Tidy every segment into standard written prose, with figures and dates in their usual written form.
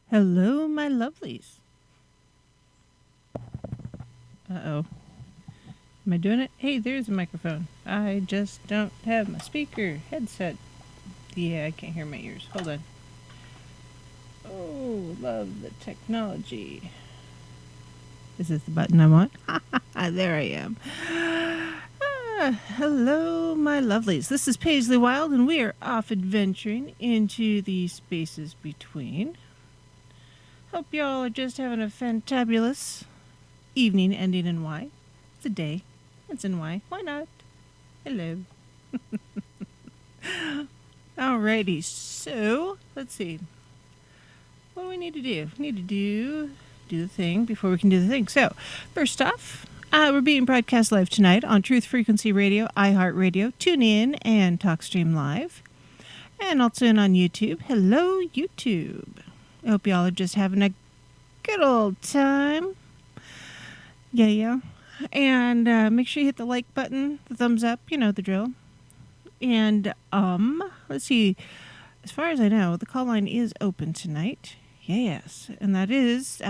Hello, my lovelies. Uh-oh. Am I doing it? Hey, there's a microphone. I just don't have my speaker headset. Yeah, I can't hear my ears. Hold on. Oh, love the technology. Is this the button I want? There I am. Hello, my lovelies. This is Paisley Wild, and we are off adventuring into the spaces between. Hope y'all are just having a fantabulous evening ending in Y. It's a day. It's in Y. Why not? Hello. Alrighty, so let's see. What do we need to do? We need to do the thing before we can do the thing. So, first off, we're being broadcast live tonight on Truth Frequency Radio, iHeartRadio, TuneIn, and TalkStream Live. And also on YouTube. Hello, YouTube. I hope y'all are just having a good old time. Yeah. And make sure you hit the like button, the thumbs up, you know the drill. And let's see. As far as I know, the call line is open tonight. Yes. And that is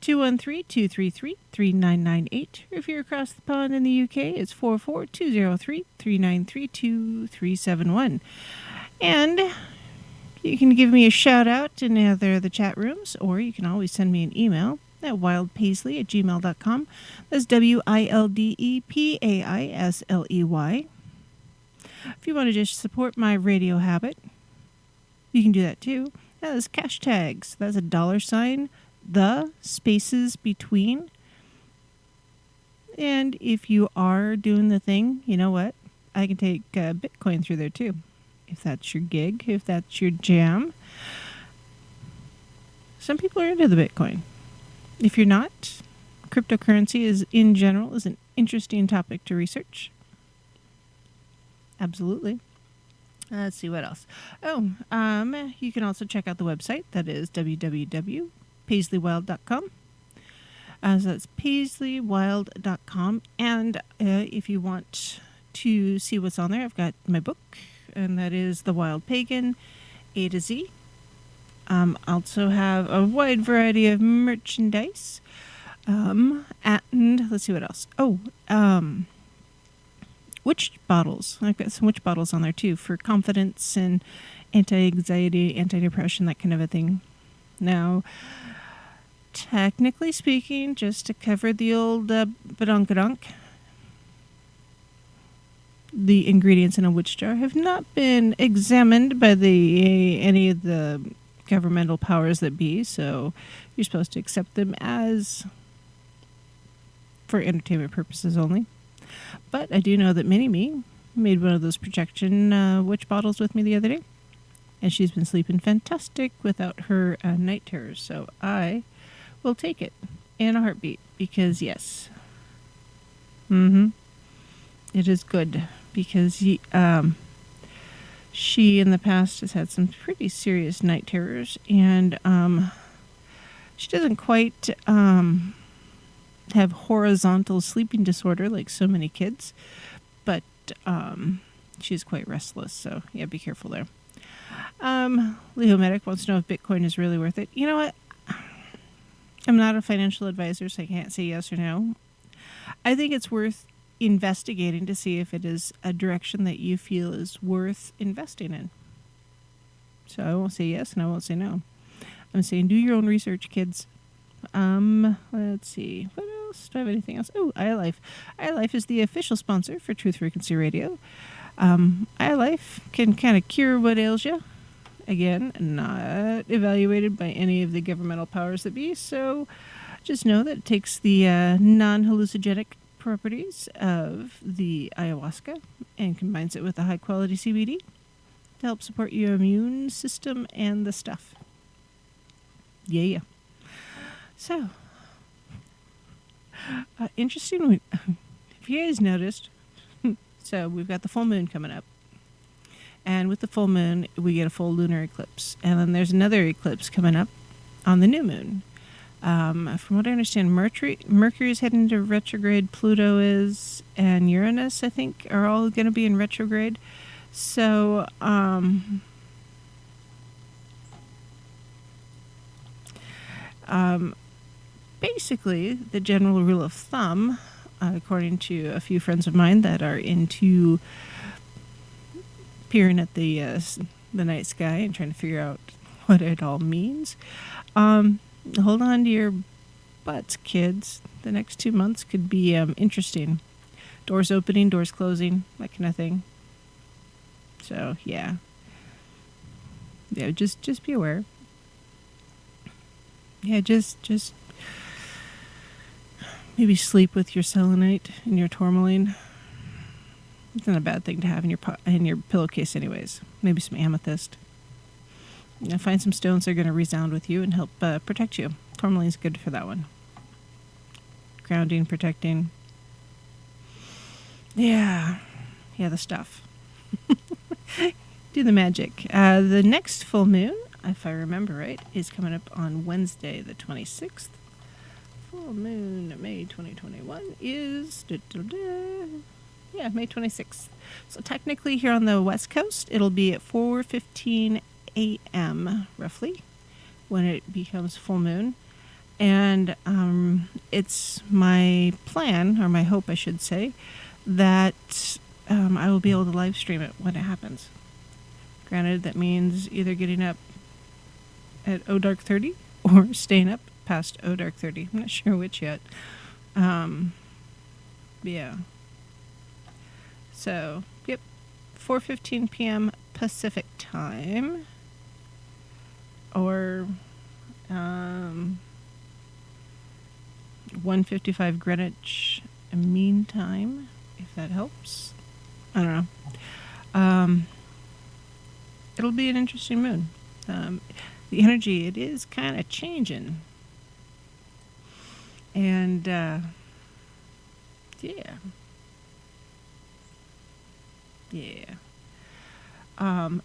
213-233-3998. Or if you're across the pond in the UK, it's 44203-3932-371. And you can give me a shout out in either of the chat rooms, or you can always send me an email at wildpaisley@gmail.com. That's WILDEPAISLEY. If you want to just support my radio habit, you can do that too. That is cash tags. That's $, TheSpacesBetween. And if you are doing the thing, you know what? I can take Bitcoin through there too. If that's your gig, if that's your jam. Some people are into the Bitcoin. If you're not, cryptocurrency in general is an interesting topic to research. Absolutely. Let's see what else. You can also check out the website. That is www.paisleywild.com. So that's paisleywild.com. And if you want to see what's on there, I've got my book, and that is The Wild Pagan, A to Z. Also have a wide variety of merchandise. And let's see what else. Witch bottles. I've got some witch bottles on there too for confidence and anti-anxiety, anti-depression, that kind of a thing. Now, technically speaking, just to cover the old badonkadonk, the ingredients in a witch jar have not been examined by any of the governmental powers that be, so you're supposed to accept them as for entertainment purposes only. But I do know that Mini-Me made one of those projection witch bottles with me the other day, and she's been sleeping fantastic without her night terrors, so I will take it in a heartbeat, because yes, it is good, because she in the past has had some pretty serious night terrors, and she doesn't quite have horizontal sleeping disorder like so many kids, but she's quite restless, so yeah, be careful there. Leo Medic wants to know if Bitcoin is really worth it. You know what? I'm not a financial advisor, so I can't say yes or no. I think it's worth investigating to see if it is a direction that you feel is worth investing in. So I won't say yes and I won't say no. I'm saying do your own research, kids. Let's see. What else? Do I have anything else? Oh, iLife. iLife is the official sponsor for Truth Frequency Radio. iLife can kind of cure what ails you. Again, not evaluated by any of the governmental powers that be, so just know that it takes the non-hallucinogenic properties of the ayahuasca and combines it with a high-quality CBD to help support your immune system and the stuff. Yeah. So, interesting. If you guys noticed, so we've got the full moon coming up. And with the full moon, we get a full lunar eclipse. And then there's another eclipse coming up on the new moon. From what I understand, Mercury is heading into retrograde, Pluto is, and Uranus, I think, are all going to be in retrograde. So, basically, the general rule of thumb, according to a few friends of mine that are into peering at the night sky and trying to figure out what it all means, hold on to your butts, kids. The next 2 months could be interesting. Doors opening, doors closing, that kind of thing. So, yeah. Yeah, just be aware. Yeah, just maybe sleep with your selenite and your tourmaline. It's not a bad thing to have in your pillowcase anyways. Maybe some amethyst. Find some stones that are going to resound with you and help protect you. Tourmaline's good for that one. Grounding, protecting. Yeah, the stuff. Do the magic. The next full moon, if I remember right, is coming up on Wednesday, the 26th. Full moon, May 2021 is... May 26th. So technically here on the West Coast, it'll be at 4:15 a.m. roughly when it becomes full moon. And it's my plan, or my hope I should say, that I will be able to live stream it when it happens. Granted, that means either getting up at dark 30 or staying up past dark 30. I'm not sure which yet. Yeah. So, yep, 4:15 p.m. Pacific time, or 1:55 Greenwich Mean Time, if that helps. I don't know. It'll be an interesting moon. The energy, it is kind of changing. And, yeah.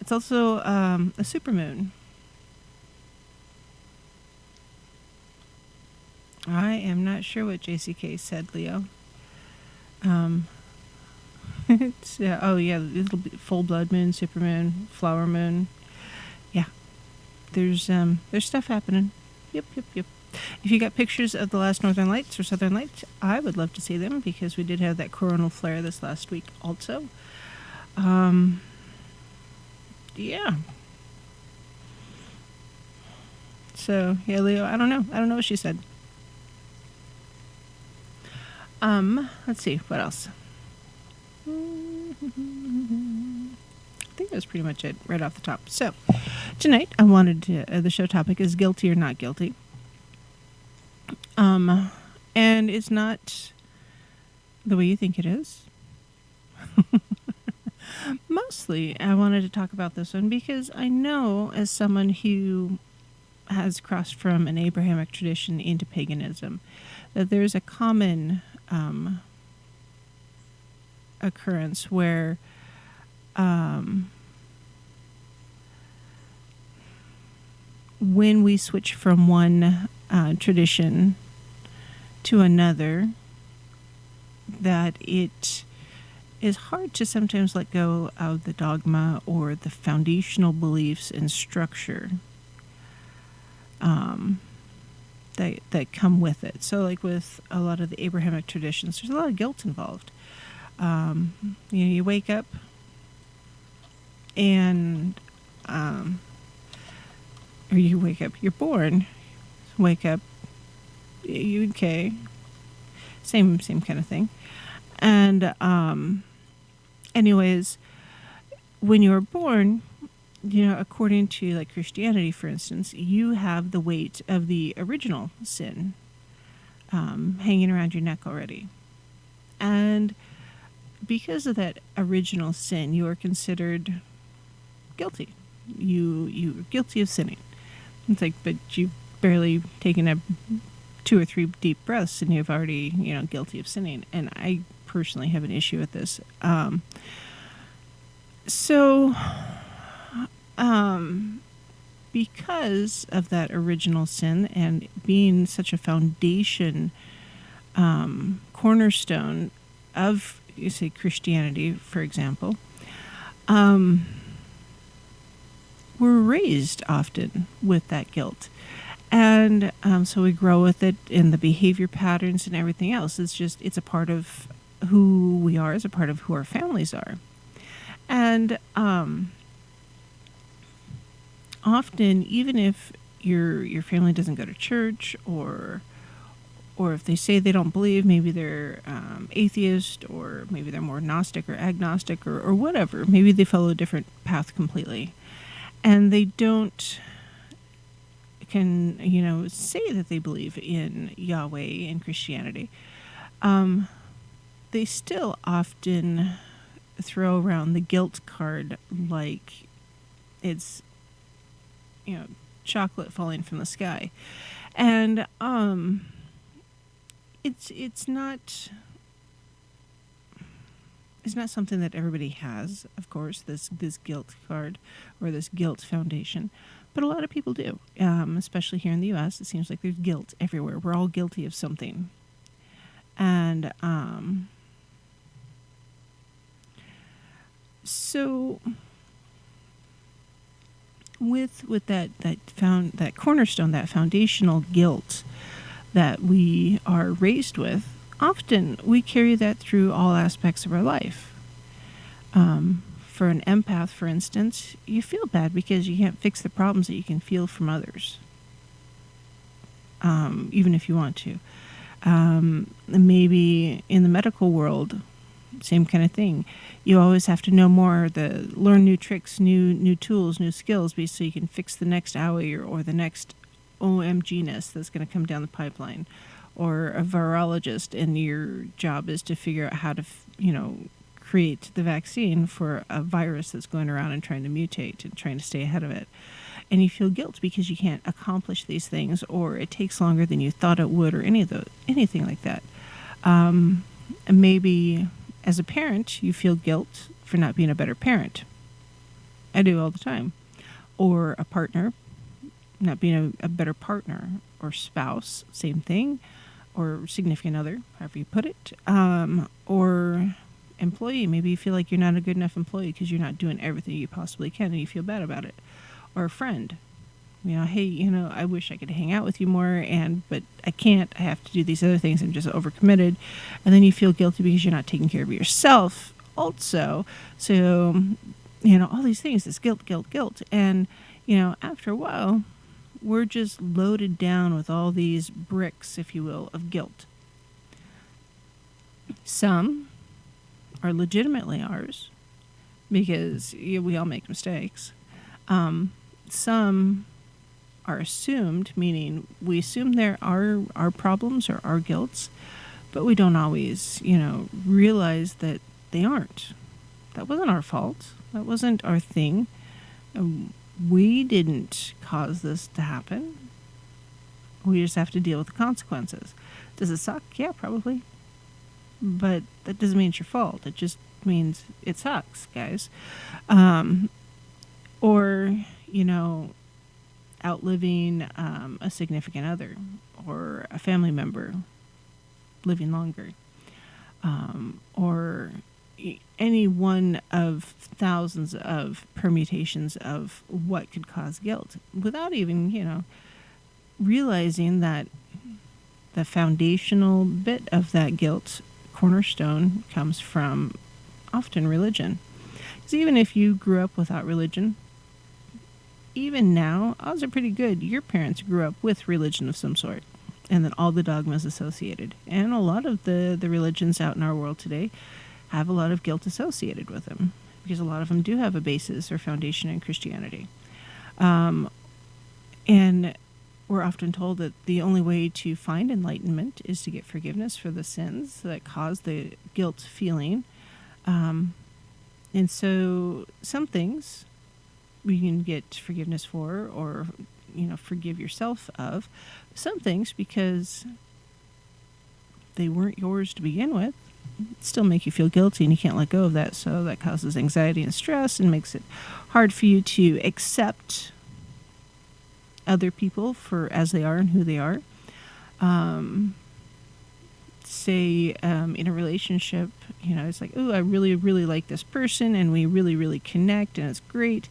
It's also a supermoon. I am not sure what JCK said, Leo. It's it'll be full blood moon, supermoon, flower moon. Yeah, there's stuff happening. Yep. If you got pictures of the last Northern Lights or Southern Lights, I would love to see them because we did have that coronal flare this last week also. Yeah. So, yeah, Leo, I don't know what she said. Let's see, what else? I think that's pretty much it right off the top. So, tonight I wanted to, the show topic is guilty or not guilty. And it's not the way you think it is. Mostly, I wanted to talk about this one because I know, as someone who has crossed from an Abrahamic tradition into paganism, that there's a common occurrence where when we switch from one tradition to another, that it is hard to sometimes let go of the dogma or the foundational beliefs and structure that come with it. So, like with a lot of the Abrahamic traditions, there's a lot of guilt involved. You wake up and, you're born, wake up, Okay. Same kind of thing. And anyways, when you were born, according to like Christianity, for instance, you have the weight of the original sin hanging around your neck already. And because of that original sin, you are considered guilty. You're guilty of sinning. It's like, but you've barely taken 2 or 3 deep breaths and you've already, guilty of sinning. And I personally have an issue with this. So because of that original sin and being such a foundation, cornerstone of, you say, Christianity, for example, we're raised often with that guilt. And so we grow with it in the behavior patterns and everything else. It's a part of who we are, it's a part of who our families are. And often, even if your family doesn't go to church, or if they say they don't believe, maybe they're atheist, or maybe they're more Gnostic or agnostic, or whatever. Maybe they follow a different path completely. And they can say that they believe in Yahweh and Christianity. They still often throw around the guilt card like it's, chocolate falling from the sky. And it's not something that everybody has, of course, this guilt card or this guilt foundation. But a lot of people do, especially here in the U.S. It seems like there's guilt everywhere. We're all guilty of something. And so with that cornerstone, that foundational guilt that we are raised with, often we carry that through all aspects of our life. For an empath, for instance, you feel bad because you can't fix the problems that you can feel from others, even if you want to. Maybe in the medical world, same kind of thing. You always have to know more, learn new tricks, new tools, new skills, so you can fix the next owie or the next OMG-ness that's going to come down the pipeline. Or a virologist, and your job is to figure out how to, create the vaccine for a virus that's going around and trying to mutate and trying to stay ahead of it. And you feel guilt because you can't accomplish these things, or it takes longer than you thought it would, or anything like that. And maybe as a parent, you feel guilt for not being a better parent. I do all the time. Or a partner, not being a better partner, or spouse, same thing, or significant other, however you put it, or employee. Maybe you feel like you're not a good enough employee because you're not doing everything you possibly can, and you feel bad about it. Or a friend, hey, I wish I could hang out with you more, but I can't. I have to do these other things. I'm just overcommitted. And then you feel guilty because you're not taking care of yourself also. So, all these things, this guilt. And, after a while, we're just loaded down with all these bricks, if you will, of guilt. Some are legitimately ours because we all make mistakes. Some are assumed, meaning we assume there are our problems or our guilts, but we don't always, realize that they aren't. That wasn't our fault. That wasn't our thing. We didn't cause this to happen. We just have to deal with the consequences. Does it suck? Yeah, probably. But that doesn't mean it's your fault. It just means it sucks, guys. Or, outliving a significant other or a family member living longer. Or any one of thousands of permutations of what could cause guilt without even, realizing that the foundational bit of that guilt cornerstone comes from often religion. Because even if you grew up without religion, even now, odds are pretty good your parents grew up with religion of some sort. and then all the dogmas associated. And a lot of the religions out in our world today have a lot of guilt associated with them, because a lot of them do have a basis or foundation in Christianity. And we're often told that the only way to find enlightenment is to get forgiveness for the sins that cause the guilt feeling. And so some things you can get forgiveness for, or, forgive yourself of. Some things, because they weren't yours to begin with, still make you feel guilty, and you can't let go of that. So that causes anxiety and stress and makes it hard for you to accept other people for as they are and who they are. Say in a relationship, it's like, oh, I really, really like this person, and we really, really connect, and it's great.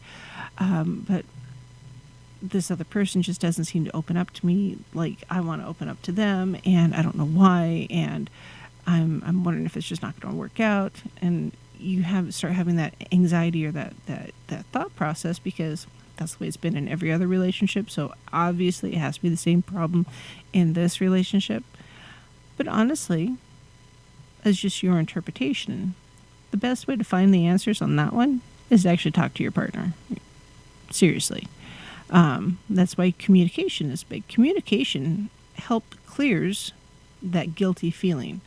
But this other person just doesn't seem to open up to me like I want to open up to them, and I don't know why, and I'm wondering if it's just not going to work out. And you start having that anxiety or that thought process, because that's the way it's been in every other relationship. So obviously it has to be the same problem in this relationship. But honestly, as just your interpretation, the best way to find the answers on that one is to actually talk to your partner. Seriously. That's why communication is big. Communication clears that guilty feeling.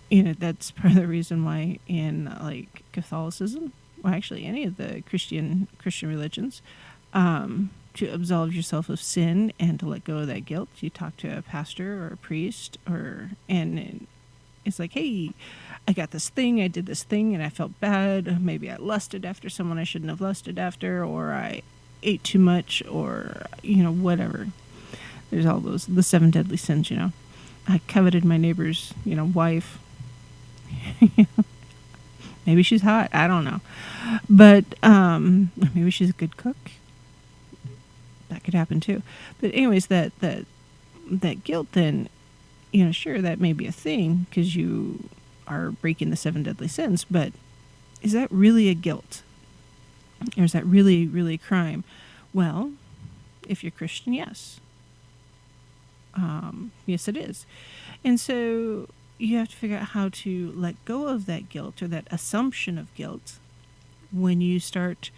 That's part of the reason why in Catholicism, or actually any of the Christian religions, to absolve yourself of sin and to let go of that guilt, you talk to a pastor or a priest, and it's like, hey, I got this thing, I did this thing, and I felt bad. Maybe I lusted after someone I shouldn't have lusted after, or I ate too much, or whatever. There's all the 7 deadly sins. I coveted my neighbor's wife. Maybe she's hot, I don't know, but maybe she's a good cook. That could happen too. But anyways, that guilt, then, sure, that may be a thing because you are breaking the 7 deadly sins, but is that really a guilt? Or is that really, really a crime? Well, if you're Christian, yes. Yes, it is. And so you have to figure out how to let go of that guilt, or that assumption of guilt, when you start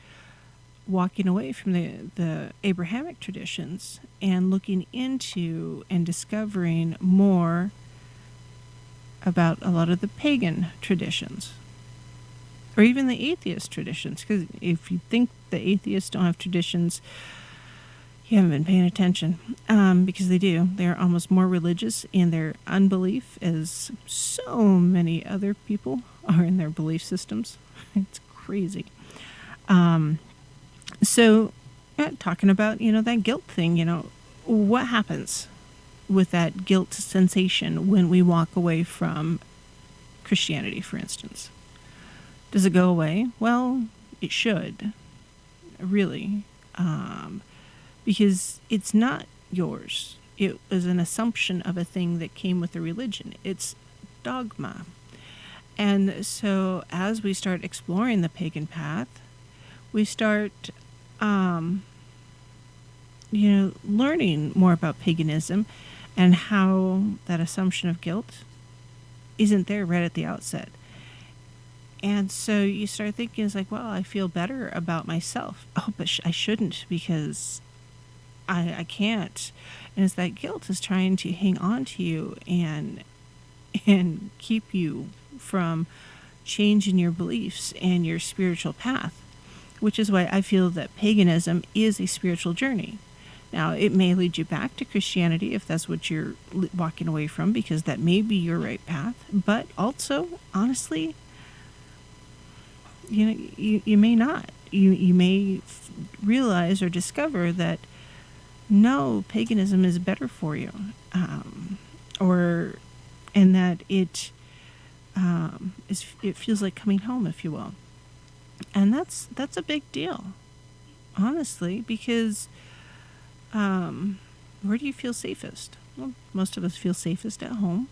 walking away from the Abrahamic traditions and looking into and discovering more about a lot of the pagan traditions, or even the atheist traditions. Because if you think the atheists don't have traditions, you haven't been paying attention, because they do. They're almost more religious in their unbelief, as so many other people are in their belief systems. It's crazy. So, talking about, that guilt thing, what happens with that guilt sensation when we walk away from Christianity, for instance? Does it go away? Well, it should, really, because it's not yours. It was an assumption of a thing that came with the religion. It's dogma. And so as we start exploring the pagan path, we start learning more about paganism and how that assumption of guilt isn't there right at the outset. And so you start thinking, it's like, well, I feel better about myself. Oh, but I shouldn't, because I can't. And it's that guilt is trying to hang on to you and keep you from changing your beliefs and your spiritual path, which is why I feel that paganism is a spiritual journey. Now, it may lead you back to Christianity if that's what you're walking away from, because that may be your right path. But also, honestly, you may not. You may realize or discover that, no, paganism is better for you, and that it feels like coming home, if you will. And that's a big deal, honestly, because where do you feel safest? Well, most of us feel safest at home.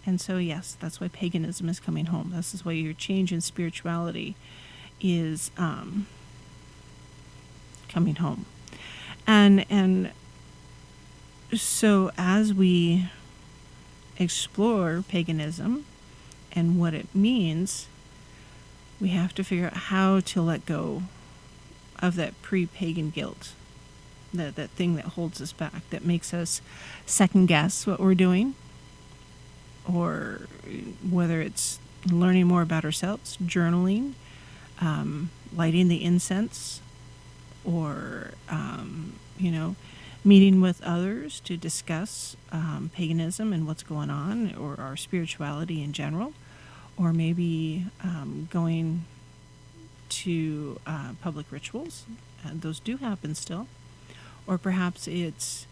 And so, yes, that's why paganism is coming home. This is why your change in spirituality is coming home. And so as we explore paganism and what it means, we have to figure out how to let go of that pre-pagan guilt, that thing that holds us back, that makes us second guess what we're doing, or whether it's learning more about ourselves, journaling, lighting the incense, or meeting with others to discuss paganism and what's going on, or our spirituality in general, or maybe going to public rituals. Those do happen still. Or perhaps it's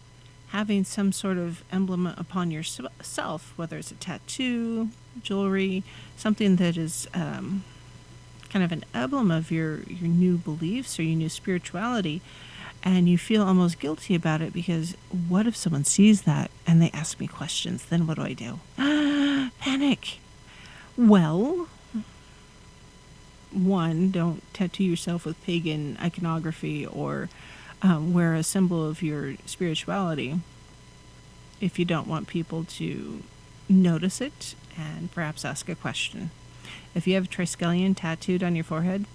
having some sort of emblem upon yourself, whether it's a tattoo, jewelry, something that is kind of an emblem of your new beliefs or your new spirituality, and you feel almost guilty about it because what if someone sees that and they ask me questions? Then what do I do? Panic. Well, one, don't tattoo yourself with pagan iconography or wear a symbol of your spirituality if you don't want people to notice it and perhaps ask a question. If you have a triskelion tattooed on your forehead,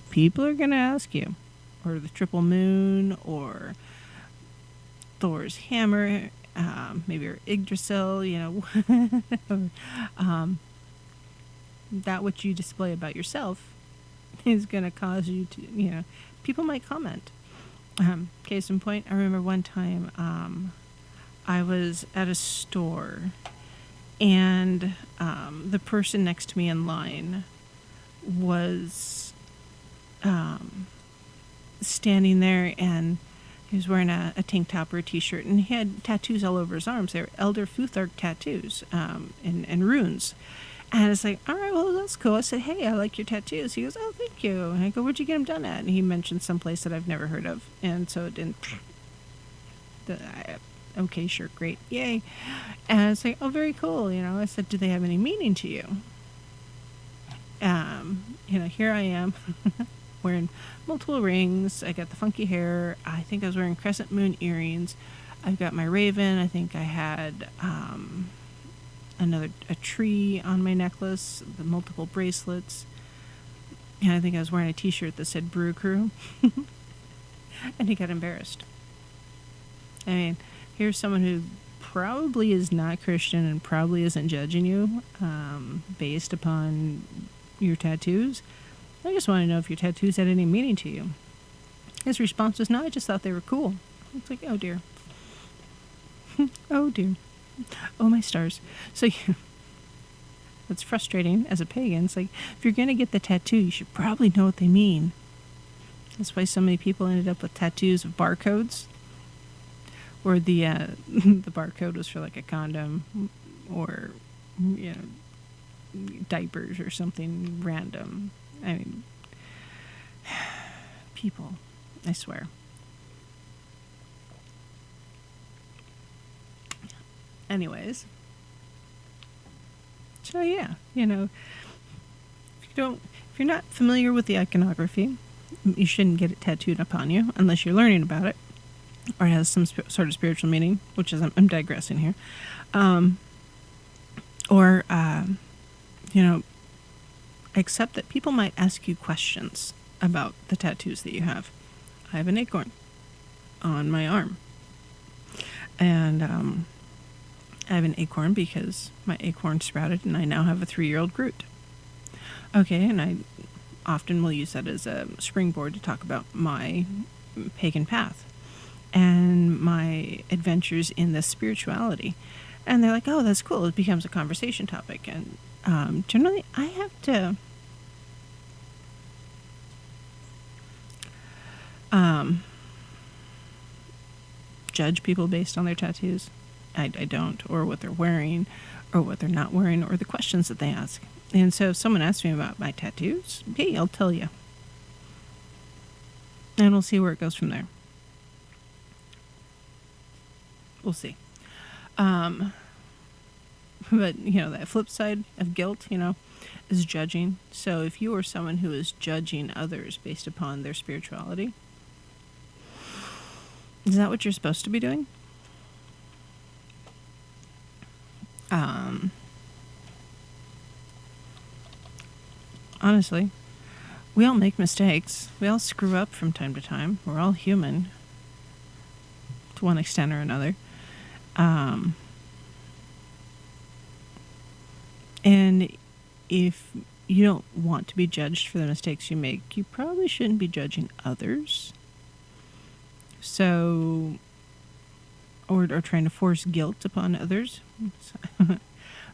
people are going to ask you. Or the triple moon, or Thor's hammer, maybe your Yggdrasil, that which you display about yourself is going to cause you to, people might comment. Case in point, I remember one time I was at a store, and the person next to me in line was standing there, and he was wearing a tank top or a t-shirt, and he had tattoos all over his arms. They were Elder Futhark tattoos and runes. And it's like, all right, well, that's cool. I said, hey, I like your tattoos. He goes, oh, thank you. And I go, where'd you get them done at? And he mentioned some place that I've never heard of. And so it didn't... okay, sure, great, yay. And it's like, oh, very cool. I said, do they have any meaning to you? Here I am wearing multiple rings. I got the funky hair. I think I was wearing crescent moon earrings. I've got my raven. I think I had a tree on my necklace, the multiple bracelets. And I think I was wearing a t-shirt that said Brew Crew. And he got embarrassed. I mean, here's someone who probably is not Christian and probably isn't judging you based upon your tattoos. I just want to know if your tattoos had any meaning to you. His response was, no, I just thought they were cool. It's like, oh dear. Oh dear. Oh my stars. So it's frustrating as a pagan. It's like, if you're going to get the tattoo, you should probably know what they mean. That's why so many people ended up with tattoos of barcodes. Or the barcode was for like a condom or, diapers or something random. I mean, people, I swear. Anyways, so yeah, if you're not familiar with the iconography, you shouldn't get it tattooed upon you unless you're learning about it or it has some sort of spiritual meaning, which is, I'm digressing here. Accept that people might ask you questions about the tattoos that you have. I have an acorn on my arm. And I have an acorn because my acorn sprouted and I now have a 3-year-old Groot. Okay, and I often will use that as a springboard to talk about my pagan path and my adventures in the spirituality. And they're like, oh, that's cool. It becomes a conversation topic. And generally, I have to judge people based on their tattoos. I don't, or what they're wearing, or what they're not wearing, or the questions that they ask. And so if someone asks me about my tattoos, hey, I'll tell you. And we'll see where it goes from there. We'll see. But, that flip side of guilt, is judging. So if you are someone who is judging others based upon their spirituality, Is that what you're supposed to be doing? Honestly, we all make mistakes. We all screw up from time to time. We're all human to one extent or another. And if you don't want to be judged for the mistakes you make, you probably shouldn't be judging others. So, or trying to force guilt upon others.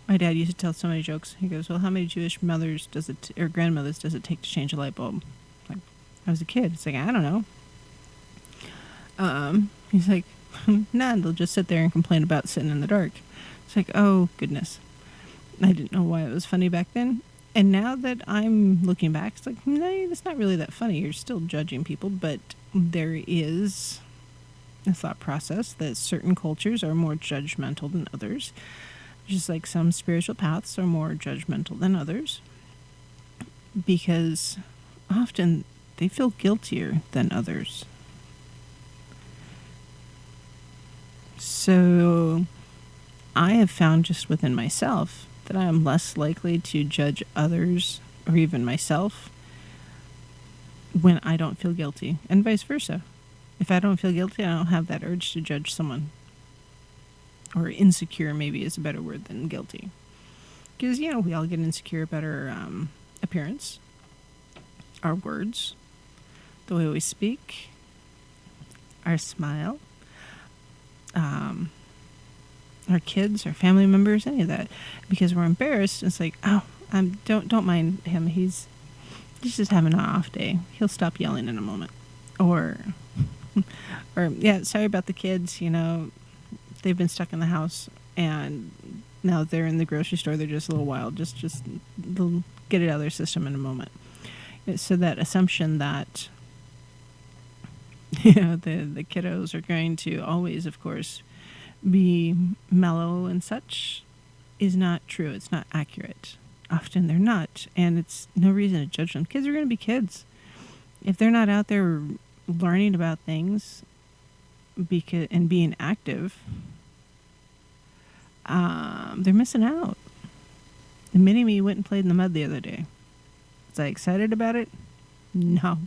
My dad used to tell so many jokes. He goes, well, how many Jewish mothers or grandmothers does it take to change a light bulb? Like, I was a kid. It's like, I don't know. He's like, none. They'll just sit there and complain about sitting in the dark. It's like, oh, goodness. I didn't know why it was funny back then. And now that I'm looking back, it's like, no, it's not really that funny. You're still judging people, but there is a thought process that certain cultures are more judgmental than others. Just like some spiritual paths are more judgmental than others, because often they feel guiltier than others. So I have found just within myself that I am less likely to judge others or even myself when I don't feel guilty, and vice versa. If I don't feel guilty, I don't have that urge to judge someone. Or insecure, maybe, is a better word than guilty. Because, we all get insecure about our appearance, our words, the way we speak, our smile, our kids, our family members, any of that. Because we're embarrassed. It's like, oh, don't mind him. He's just having an off day. He'll stop yelling in a moment. Or yeah, sorry about the kids, they've been stuck in the house, and now they're in the grocery store. They're just a little wild. Just they'll get it out of their system in a moment. So that assumption that the kiddos are going to always, of course, be mellow and such is not true. It's not accurate. Often they're not, and it's no reason to judge them. Kids are going to be kids. If they're not out there learning about things and being active, they're missing out. The mini-me went and played in the mud the other day. Was I excited about it? No.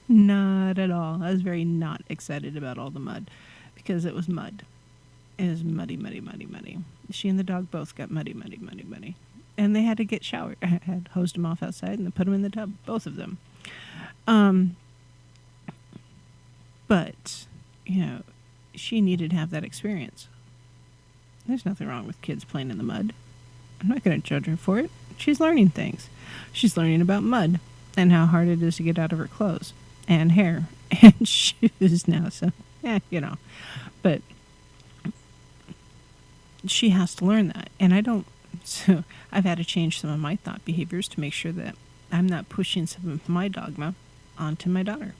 Not at all. I was very not excited about all the mud, because it was mud. It was muddy, muddy, muddy, muddy. She and the dog both got muddy, muddy, muddy, muddy. And they had to get showered. I had hosed them off outside and then put them in the tub, both of them. But, she needed to have that experience. There's nothing wrong with kids playing in the mud. I'm not going to judge her for it. She's learning things. She's learning about mud and how hard it is to get out of her clothes and hair and shoes now. So, But she has to learn that. And I don't. So I've had to change some of my thought behaviors to make sure that I'm not pushing some of my dogma onto my daughter.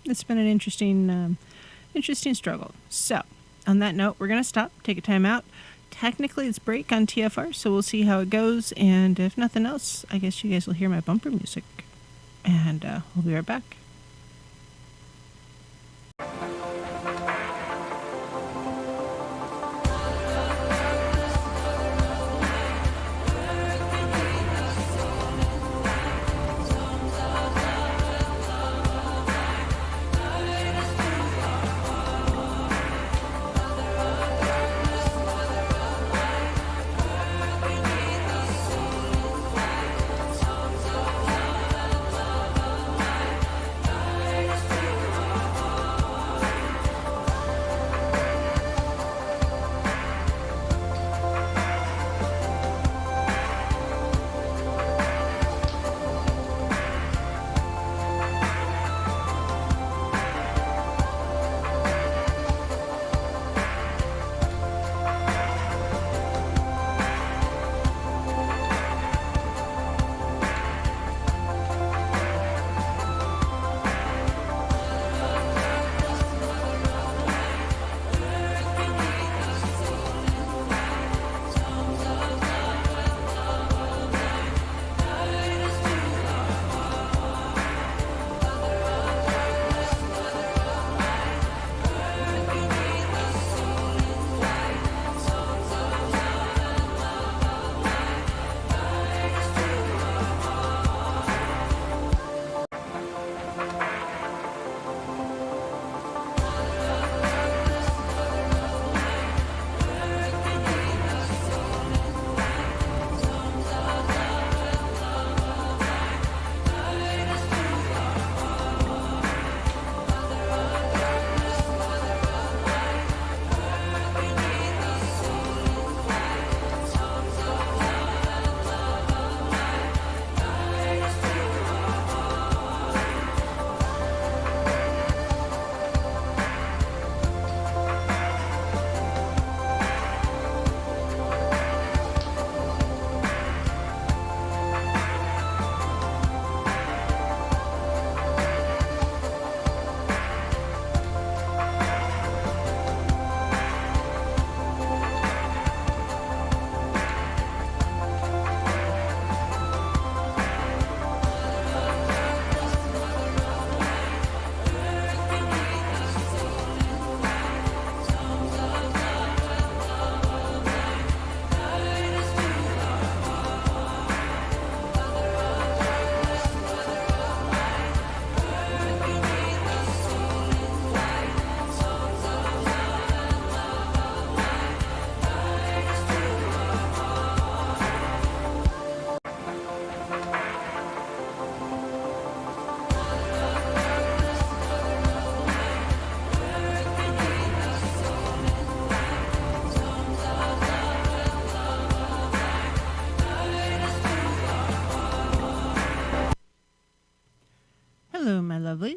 It's been an interesting struggle. So, on that note, we're going to stop, take a time out. Technically, it's break on TFR, so we'll see how it goes. And if nothing else, I guess you guys will hear my bumper music. And we'll be right back.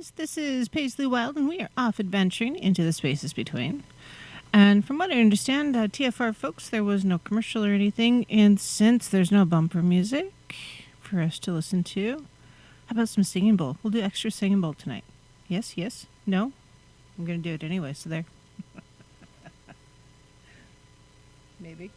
ladies. This is Paisley Wild, and we are off adventuring into the spaces between. And from what I understand, TFR folks, there was no commercial or anything. And since there's no bumper music for us to listen to, how about some singing bowl? We'll do extra singing bowl tonight. Yes, yes, no? I'm going to do it anyway, so there. Maybe.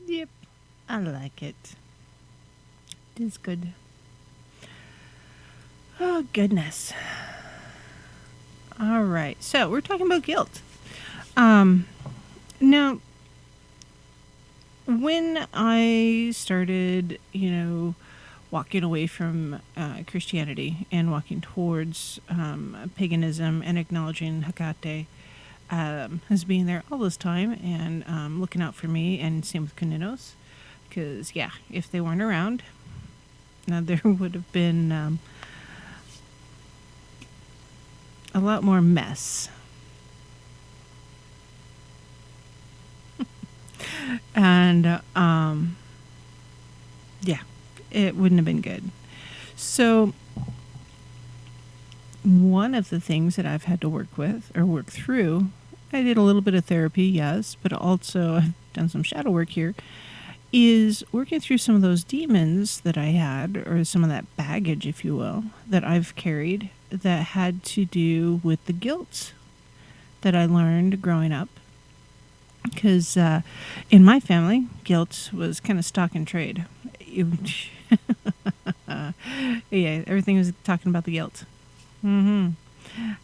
Yep, I like it. It is good. Oh, goodness. All right, so we're talking about guilt. Now, when I started, walking away from Christianity and walking towards paganism and acknowledging Hecate as being there all this time and looking out for me, and same with Kuninos, because, yeah, if they weren't around, there would have been a lot more mess. And, yeah, it wouldn't have been good. So one of the things that I've had to work through, I did a little bit of therapy, yes, but also I've done some shadow work here, is working through some of those demons that I had, or some of that baggage, if you will, that I've carried that had to do with the guilt that I learned growing up. Because in my family, guilt was kind of stock and trade. Yeah, everything was talking about the guilt.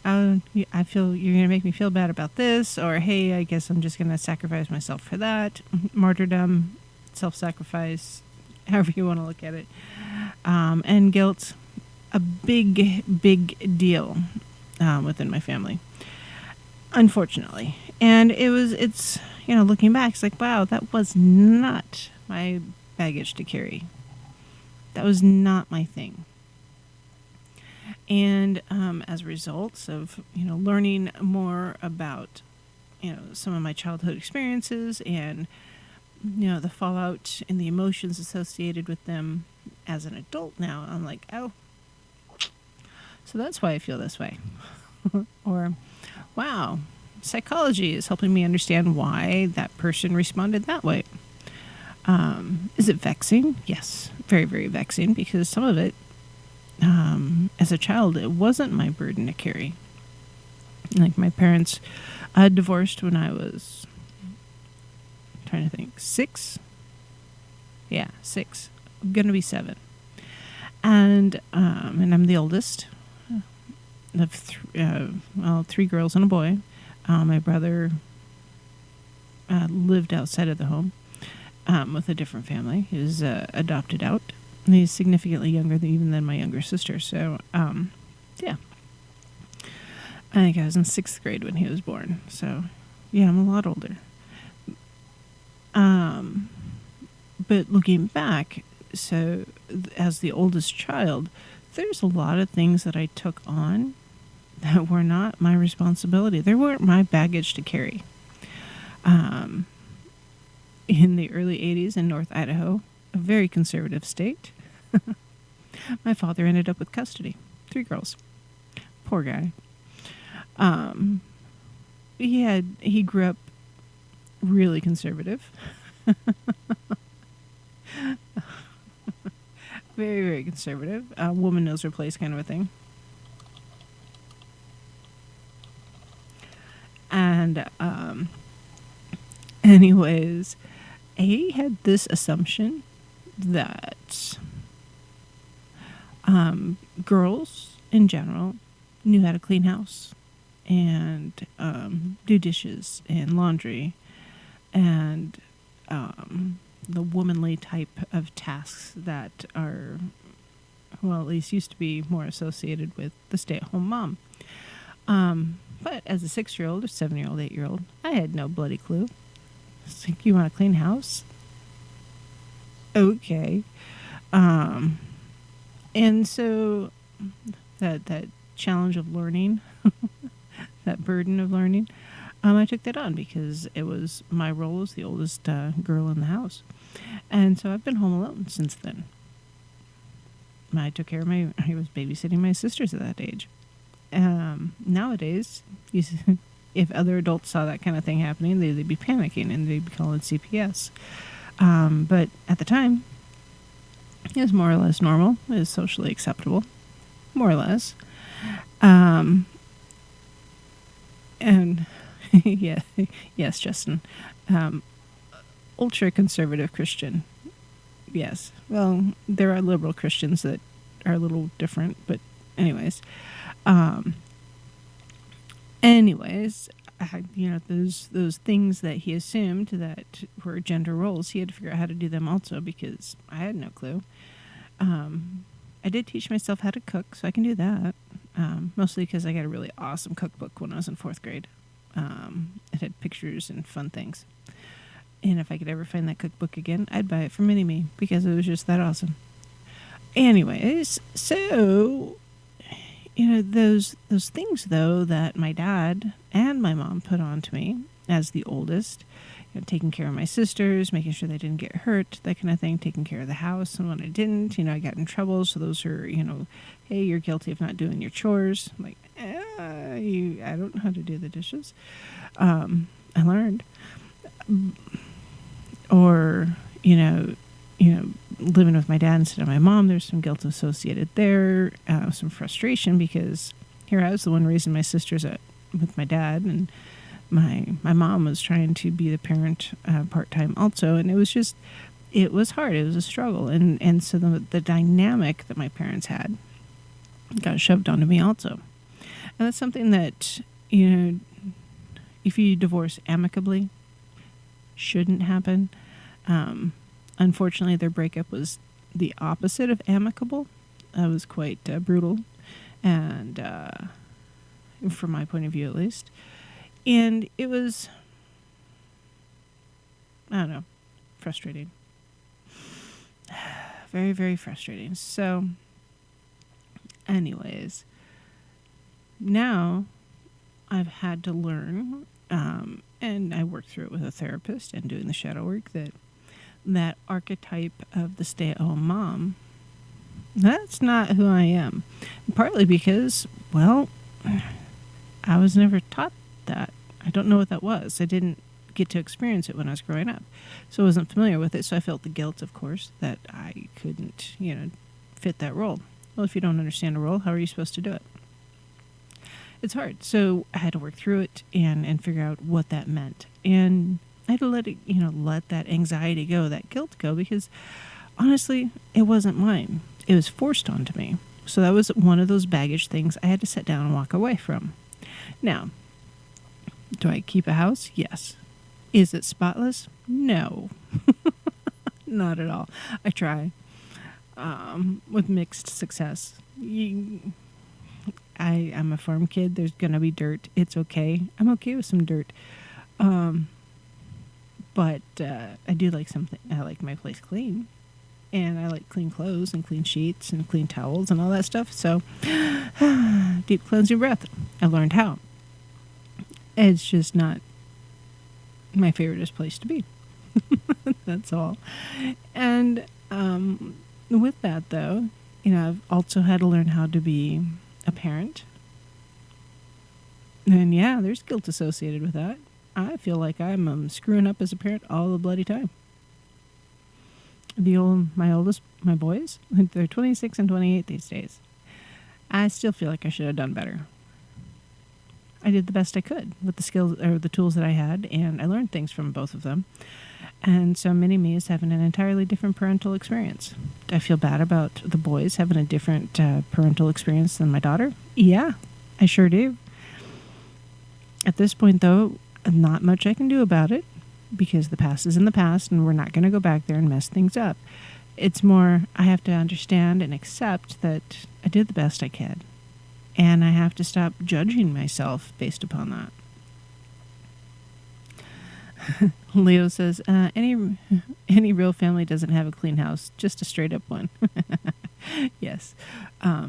I feel you're going to make me feel bad about this, or hey, I guess I'm just going to sacrifice myself for that. Martyrdom, self-sacrifice, however you want to look at it. And guilt, a big deal within my family, unfortunately. And it's looking back, it's like, wow, that was not my baggage to carry. That was not my thing. And as a result of, learning more about, some of my childhood experiences and, the fallout and the emotions associated with them as an adult now, I'm like, oh, so that's why I feel this way. Or, wow, psychology is helping me understand why that person responded that way. Is it vexing? Yes, very, very vexing, because some of it, as a child, it wasn't my burden to carry. Like, my parents divorced when I was, I'm trying to think, 6? Yeah, 6. I'm going to be 7. And I'm the oldest of 3 girls and a boy. My brother lived outside of the home with a different family. He was adopted out. And he's significantly younger than my younger sister. So, yeah. I think I was in 6th grade when he was born. So, yeah, I'm a lot older. But looking back, so as the oldest child, there's a lot of things that I took on that were not my responsibility. They weren't my baggage to carry. In the early 80s in North Idaho, a very conservative state, my father ended up with custody. 3 girls. Poor guy. He grew up really conservative. Very, very conservative. Woman knows her place kind of a thing. And anyways, he had this assumption that girls in general knew how to clean house and do dishes and laundry and the womanly type of tasks that are, well, at least used to be more associated with the stay-at-home mom. But as a 6-year-old or 7-year-old, 8-year-old, I had no bloody clue. It's like, you want a clean house? Okay. And so that challenge of learning, that burden of learning, I took that on because it was my role as the oldest girl in the house. And so I've been home alone since then. I took care of I was babysitting my sisters at that age. Nowadays, if other adults saw that kind of thing happening, they'd be panicking and they'd be calling CPS. But at the time, it was more or less normal. It was socially acceptable, more or less. And yeah, yes, Justin, ultra conservative Christian. Yes. Well, there are liberal Christians that are a little different, but anyways, those things that he assumed that were gender roles, he had to figure out how to do them also because I had no clue. I did teach myself how to cook, so I can do that. Mostly because I got a really awesome cookbook when I was in 4th grade. It had pictures and fun things. And if I could ever find that cookbook again, I'd buy it for Mini-Me because it was just that awesome. Anyways, so, those things, though, that my dad and my mom put on to me as the oldest, taking care of my sisters, making sure they didn't get hurt, that kind of thing, taking care of the house. And when I didn't, I got in trouble. So those are, hey, you're guilty of not doing your chores. I'm like, I don't know how to do the dishes. I learned. Or, living with my dad instead of my mom, there's some guilt associated there, some frustration because here I was the one raising my sisters with my dad, and my mom was trying to be the parent part-time also, and it was hard. It was a struggle, and so the dynamic that my parents had got shoved onto me also. And that's something that, if you divorce amicably, shouldn't happen. Unfortunately, their breakup was the opposite of amicable. It was quite brutal, and from my point of view at least. And it was, I don't know, frustrating. Very, very frustrating. So, anyways, now I've had to learn, and I worked through it with a therapist and doing the shadow work, that archetype of the stay-at-home mom, that's not who I am. Partly because, well, I was never taught that. I don't know what that was. I didn't get to experience it when I was growing up. So I wasn't familiar with it. So I felt the guilt, of course, that I couldn't, fit that role. Well, if you don't understand a role, how are you supposed to do it? It's hard. So I had to work through it and figure out what that meant. And I had to let it, let that anxiety go, that guilt go, because honestly, it wasn't mine. It was forced onto me. So that was one of those baggage things I had to sit down and walk away from. Now, do I keep a house? Yes. Is it spotless? No. Not at all. I try. With mixed success. I'm a farm kid. There's going to be dirt. It's okay. I'm okay with some dirt. But I do like something. I like my place clean. And I like clean clothes and clean sheets and clean towels and all that stuff. So, deep cleansing breath. I learned how. It's just not my favoriteest place to be. That's all. And with that, though, I've also had to learn how to be a parent. And yeah, there's guilt associated with that. I feel like I'm screwing up as a parent all the bloody time. My boys, they're 26 and 28 these days. I still feel like I should have done better. I did the best I could with the skills or the tools that I had, and I learned things from both of them. And so Mini-Me is having an entirely different parental experience. Do I feel bad about the boys having a different parental experience than my daughter? Yeah, I sure do. At this point, though, not much I can do about it because the past is in the past and we're not going to go back there and mess things up. It's more I have to understand and accept that I did the best I could. And I have to stop judging myself based upon that. Leo says, any real family doesn't have a clean house, just a straight up one. Yes. I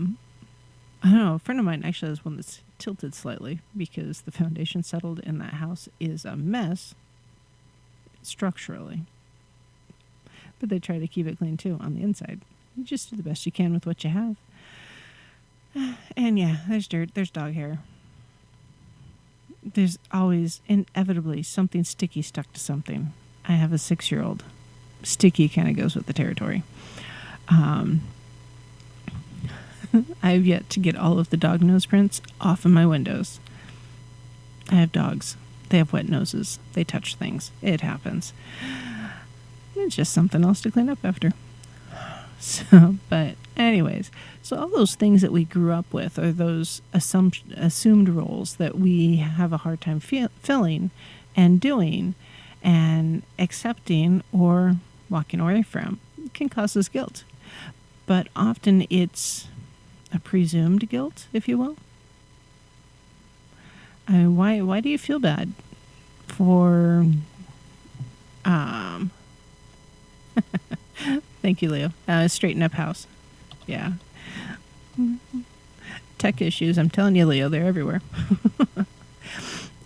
don't know, a friend of mine actually has one that's tilted slightly because the foundation settled and that house is a mess structurally. But they try to keep it clean too on the inside. You just do the best you can with what you have. And yeah, there's dirt, there's dog hair. There's always inevitably something sticky stuck to something. I have a 6-year-old. Sticky kind of goes with the territory. I have yet to get all of the dog nose prints off of my windows. I have dogs. They have wet noses. They touch things. It happens. It's just something else to clean up after. So, but anyways, so all those things that we grew up with are those assumed roles that we have a hard time filling and doing and accepting or walking away from. It can cause us guilt. But often it's a presumed guilt, if you will. I mean, why do you feel bad for thank you, Leo. Straighten up house. Yeah. Tech issues. I'm telling you, Leo, they're everywhere.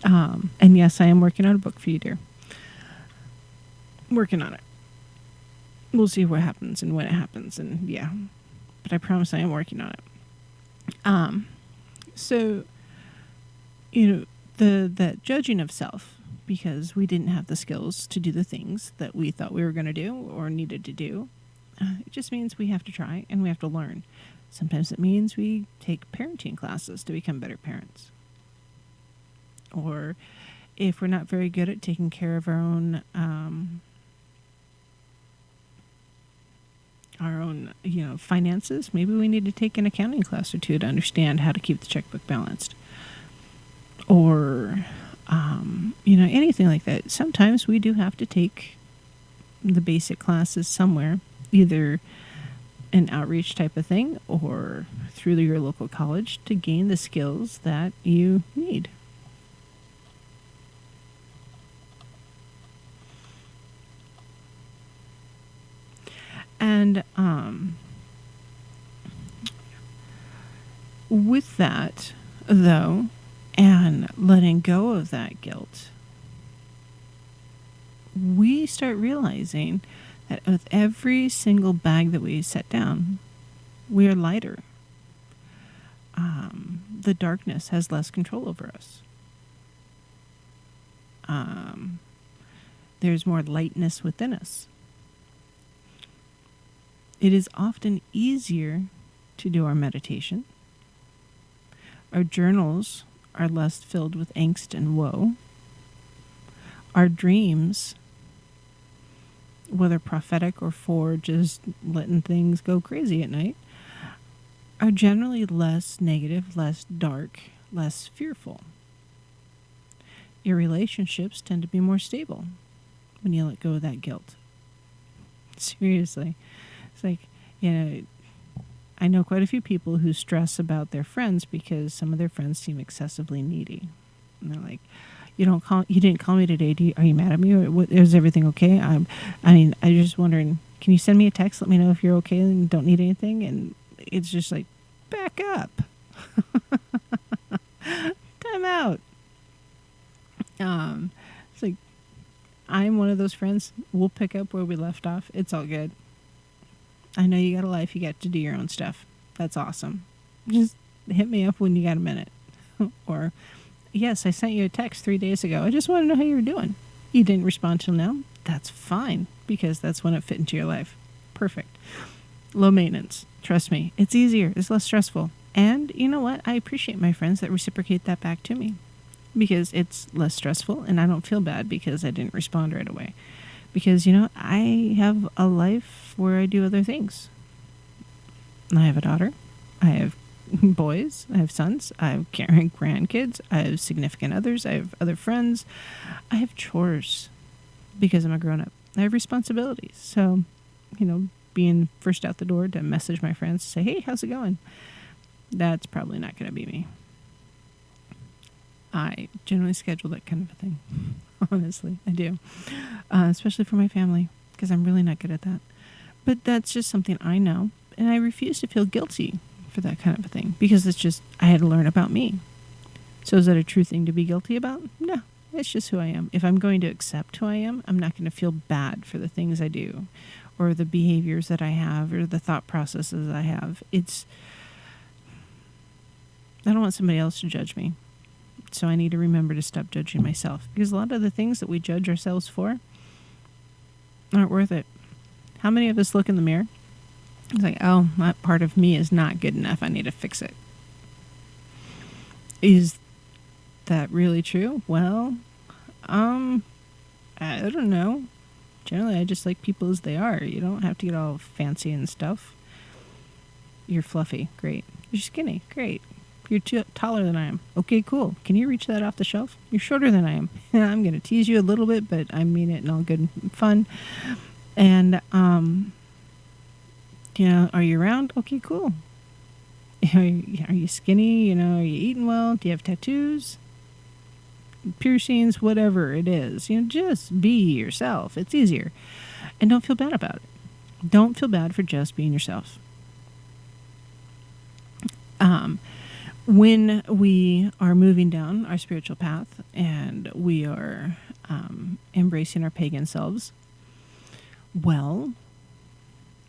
And yes, I am working on a book for you, dear. Working on it. We'll see what happens and when it happens. And yeah, but I promise I am working on it. So, that judging of self, because we didn't have the skills to do the things that we thought we were going to do or needed to do. It just means we have to try and we have to learn. Sometimes it means we take parenting classes to become better parents. Or if we're not very good at taking care of our own, finances, maybe we need to take an accounting class or two to understand how to keep the checkbook balanced. Or anything like that. Sometimes we do have to take the basic classes somewhere, either an outreach type of thing or through your local college to gain the skills that you need. And with that, though, and letting go of that guilt, we start realizing that with every single bag that we set down, we are lighter. The darkness has less control over us. There's more lightness within us. It is often easier to do our meditation. Our journals are less filled with angst and woe. Our dreams, whether prophetic or for just letting things go crazy at night, are generally less negative, less dark, less fearful. Your relationships tend to be more stable when you let go of that guilt. Seriously. It's like, I know quite a few people who stress about their friends because some of their friends seem excessively needy. And they're like, you didn't call me today. Are you mad at me? Or is everything okay? I'm just wondering, can you send me a text? Let me know if you're okay and don't need anything. And it's just like, back up. Time out. It's like, I'm one of those friends. We'll pick up where we left off. It's all good. I know you got a life. You get to do your own stuff. That's awesome. Just hit me up when you got a minute. Or, yes, I sent you a text 3 days ago. I just want to know how you were doing. You didn't respond till now. That's fine, because that's when it fit into your life. Perfect. Low maintenance. Trust me. It's easier. It's less stressful. And you know what? I appreciate my friends that reciprocate that back to me, because it's less stressful and I don't feel bad because I didn't respond right away. Because, I have a life where I do other things. I have a daughter. I have boys. I have sons. I have grandkids. I have significant others. I have other friends. I have chores because I'm a grown-up. I have responsibilities. So, being first out the door to message my friends to say, hey, how's it going? That's probably not going to be me. I generally schedule that kind of a thing. Honestly, I do. Especially for my family, because I'm really not good at that. But that's just something I know, and I refuse to feel guilty for that kind of a thing, because it's just, I had to learn about me. So is that a true thing to be guilty about? No, it's just who I am. If I'm going to accept who I am, I'm not going to feel bad for the things I do, or the behaviors that I have, or the thought processes I have. I don't want somebody else to judge me. So I need to remember to stop judging myself, because a lot of the things that we judge ourselves for aren't worth it. How many of us look in the mirror? It's like, oh, that part of me is not good enough. I need to fix it. Is that really true? Well, I don't know. Generally, I just like people as they are. You don't have to get all fancy and stuff. You're fluffy. Great. You're skinny. Great. You're taller than I am. Okay, cool. Can you reach that off the shelf? You're shorter than I am. I'm going to tease you a little bit, but I mean it in all good and fun. And, are you round? Okay, cool. Are you skinny? Are you eating well? Do you have tattoos? Piercings? Whatever it is. Just be yourself. It's easier. And don't feel bad about it. Don't feel bad for just being yourself. When we are moving down our spiritual path and we are embracing our pagan selves, well,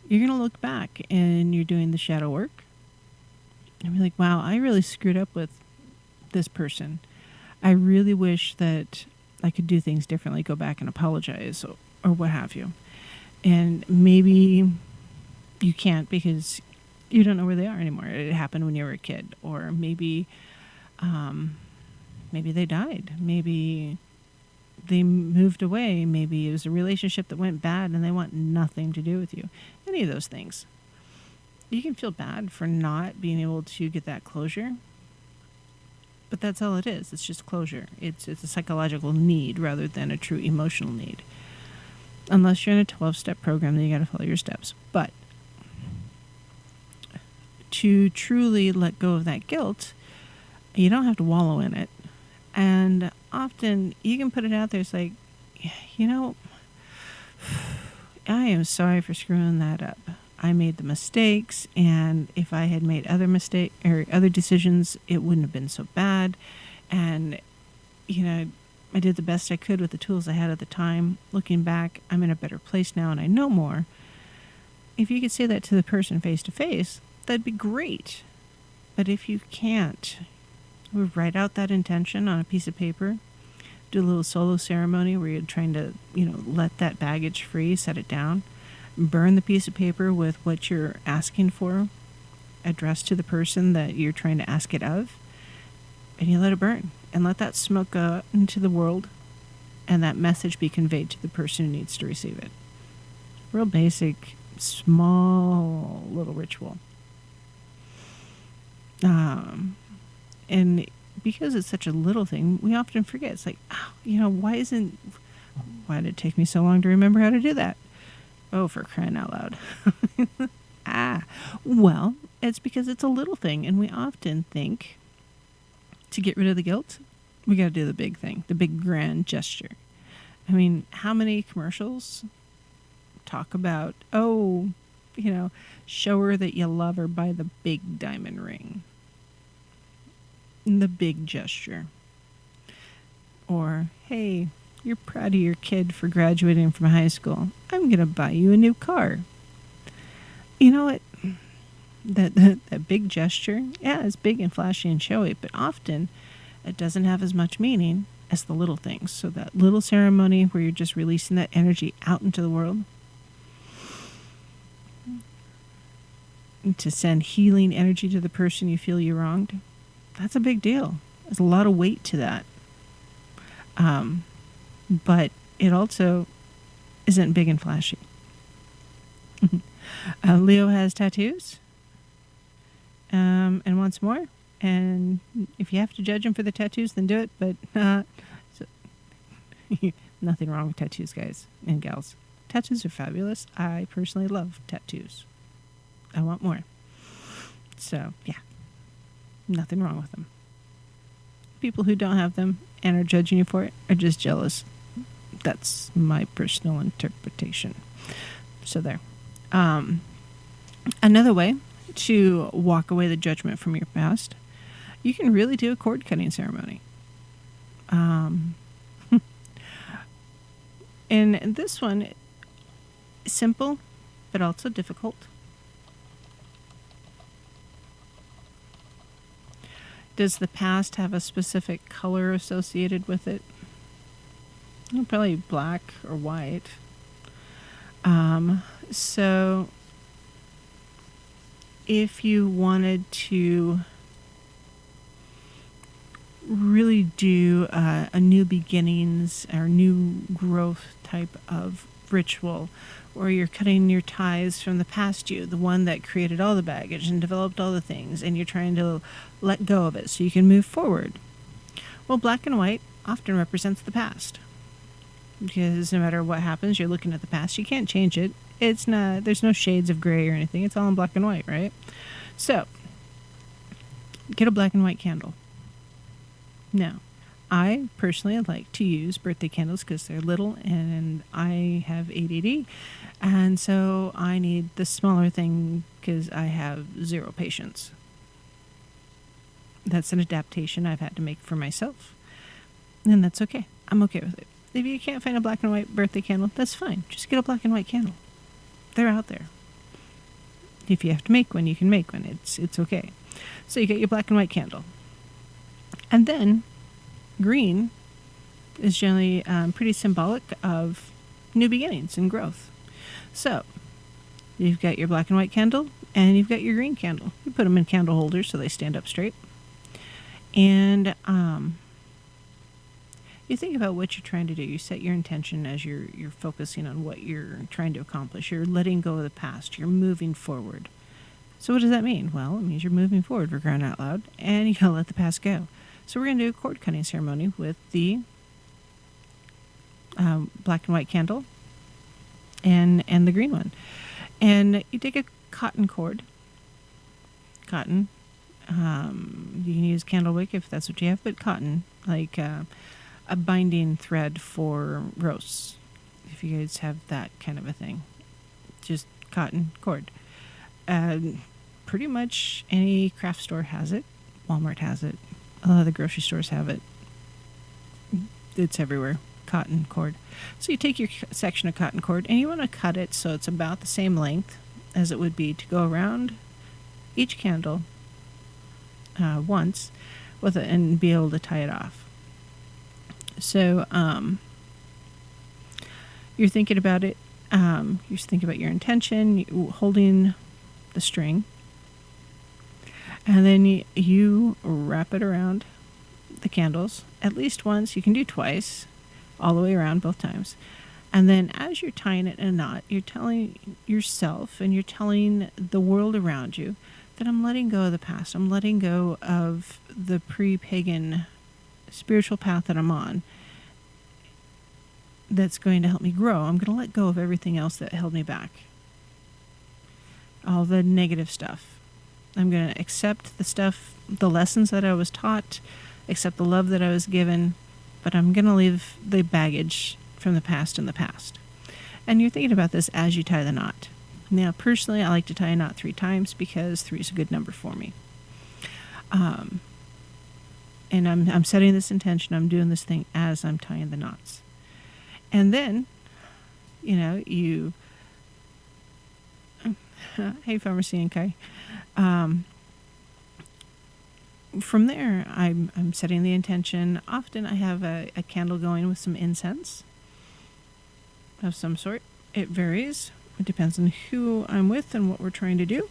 you're going to look back and you're doing the shadow work and be like, wow, I really screwed up with this person. I really wish that I could do things differently, go back and apologize or what have you. And maybe you can't because you don't know where they are anymore. It happened when you were a kid. Or maybe they died. Maybe they moved away. Maybe it was a relationship that went bad and they want nothing to do with you. Any of those things. You can feel bad for not being able to get that closure. But that's all it is. It's just closure. It's a psychological need rather than a true emotional need. Unless you're in a 12-step program, then you got to follow your steps. But to truly let go of that guilt, you don't have to wallow in it. And often you can put it out there. It's like, I am sorry for screwing that up. I made the mistakes, and if I had made other decisions, it wouldn't have been so bad. And, I did the best I could with the tools I had at the time. Looking back, I'm in a better place now, and I know more. If you could say that to the person face to face, that'd be great. But if you can't, we write out that intention on a piece of paper, do a little solo ceremony where you're trying to, let that baggage free, set it down, burn the piece of paper with what you're asking for, addressed to the person that you're trying to ask it of, and you let it burn and let that smoke go into the world and that message be conveyed to the person who needs to receive it. Real basic, small little ritual. And because it's such a little thing, we often forget. It's like, why did it take me so long to remember how to do that? Oh, for crying out loud. Well, it's because it's a little thing, and we often think to get rid of the guilt, we got to do the big thing, the big grand gesture. I mean, how many commercials talk about, show her that you love her by the big diamond ring. The big gesture. Or, hey, you're proud of your kid for graduating from high school. I'm going to buy you a new car. You know what? That big gesture, yeah, it's big and flashy and showy, but often it doesn't have as much meaning as the little things. So that little ceremony where you're just releasing that energy out into the world, to send healing energy to the person you feel you wronged, that's a big deal. There's a lot of weight to that. But it also isn't big and flashy. Leo has tattoos and wants more. And if you have to judge him for the tattoos, then do it. But nothing wrong with tattoos, guys and gals. Tattoos are fabulous. I personally love tattoos. I want more. So, yeah. Nothing wrong with them. People who don't have them and are judging you for it are just jealous. That's my personal interpretation. So there. Another way to walk away the judgment from your past, you can really do a cord cutting ceremony. And this one, simple, but also difficult. Does the past have a specific color associated with it? Probably black or white. So if you wanted to really do a new beginnings or new growth type of ritual, or you're cutting your ties from the past you, the one that created all the baggage and developed all the things, and you're trying to let go of it so you can move forward. Well, black and white often represents the past, because no matter what happens, you're looking at the past. You can't change it. It's not, there's no shades of gray or anything. It's all in black and white, right? So get a black and white candle. Now, I personally like to use birthday candles because they're little and I have ADD. And so I need the smaller thing because I have zero patience. That's an adaptation I've had to make for myself. And that's okay. I'm okay with it. If you can't find a black and white birthday candle, that's fine. Just get a black and white candle. They're out there. If you have to make one, you can make one. It's okay. So you get your black and white candle. And then green is generally pretty symbolic of new beginnings and growth. So you've got your black and white candle and you've got your green candle. You put them in candle holders so they stand up straight. And you think about what you're trying to do. You set your intention as you're focusing on what you're trying to accomplish. You're letting go of the past. You're moving forward. So what does that mean? Well, it means you're moving forward, for crying out loud, and you gotta let the past go. So we're going to do a cord cutting ceremony with the black and white candle and the green one. And you take a cotton cord. Cotton. You can use candle wick if that's what you have, but cotton, like a binding thread for roasts, if you guys have that kind of a thing. Just cotton cord. Pretty much any craft store has it. Walmart has it. A lot of the grocery stores have it. It's everywhere. Cotton cord. So you take your section of cotton cord and you want to cut it so it's about the same length as it would be to go around each candle once with it and be able to tie it off. So you're thinking about it. You're thinking about your intention, holding the string. And then you wrap it around the candles at least once. You can do twice, all the way around both times. And then as you're tying it in a knot, you're telling yourself and you're telling the world around you that I'm letting go of the past. I'm letting go of the pre-pagan spiritual path that I'm on that's going to help me grow. I'm going to let go of everything else that held me back. All the negative stuff. I'm going to accept the stuff, the lessons that I was taught, accept the love that I was given, but I'm going to leave the baggage from the past in the past. And you're thinking about this as you tie the knot. Now, personally, I like to tie a knot 3 times because 3 is a good number for me. And I'm setting this intention. I'm doing this thing as I'm tying the knots. And then, you... Hey, Pharmacy and Kai. From there, I'm setting the intention. Often I have a candle going with some incense of some sort. It varies. It depends on who I'm with and what we're trying to do.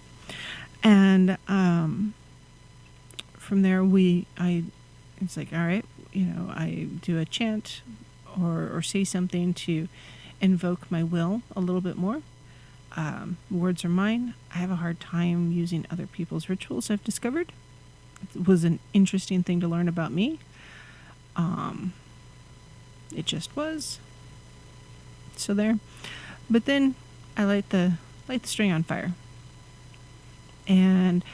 And from there, it's like, all right, I do a chant or say something to invoke my will a little bit more. Words are mine. I have a hard time using other people's rituals, I've discovered. It was an interesting thing to learn about me. It just was. So there. But then I light the string on fire. And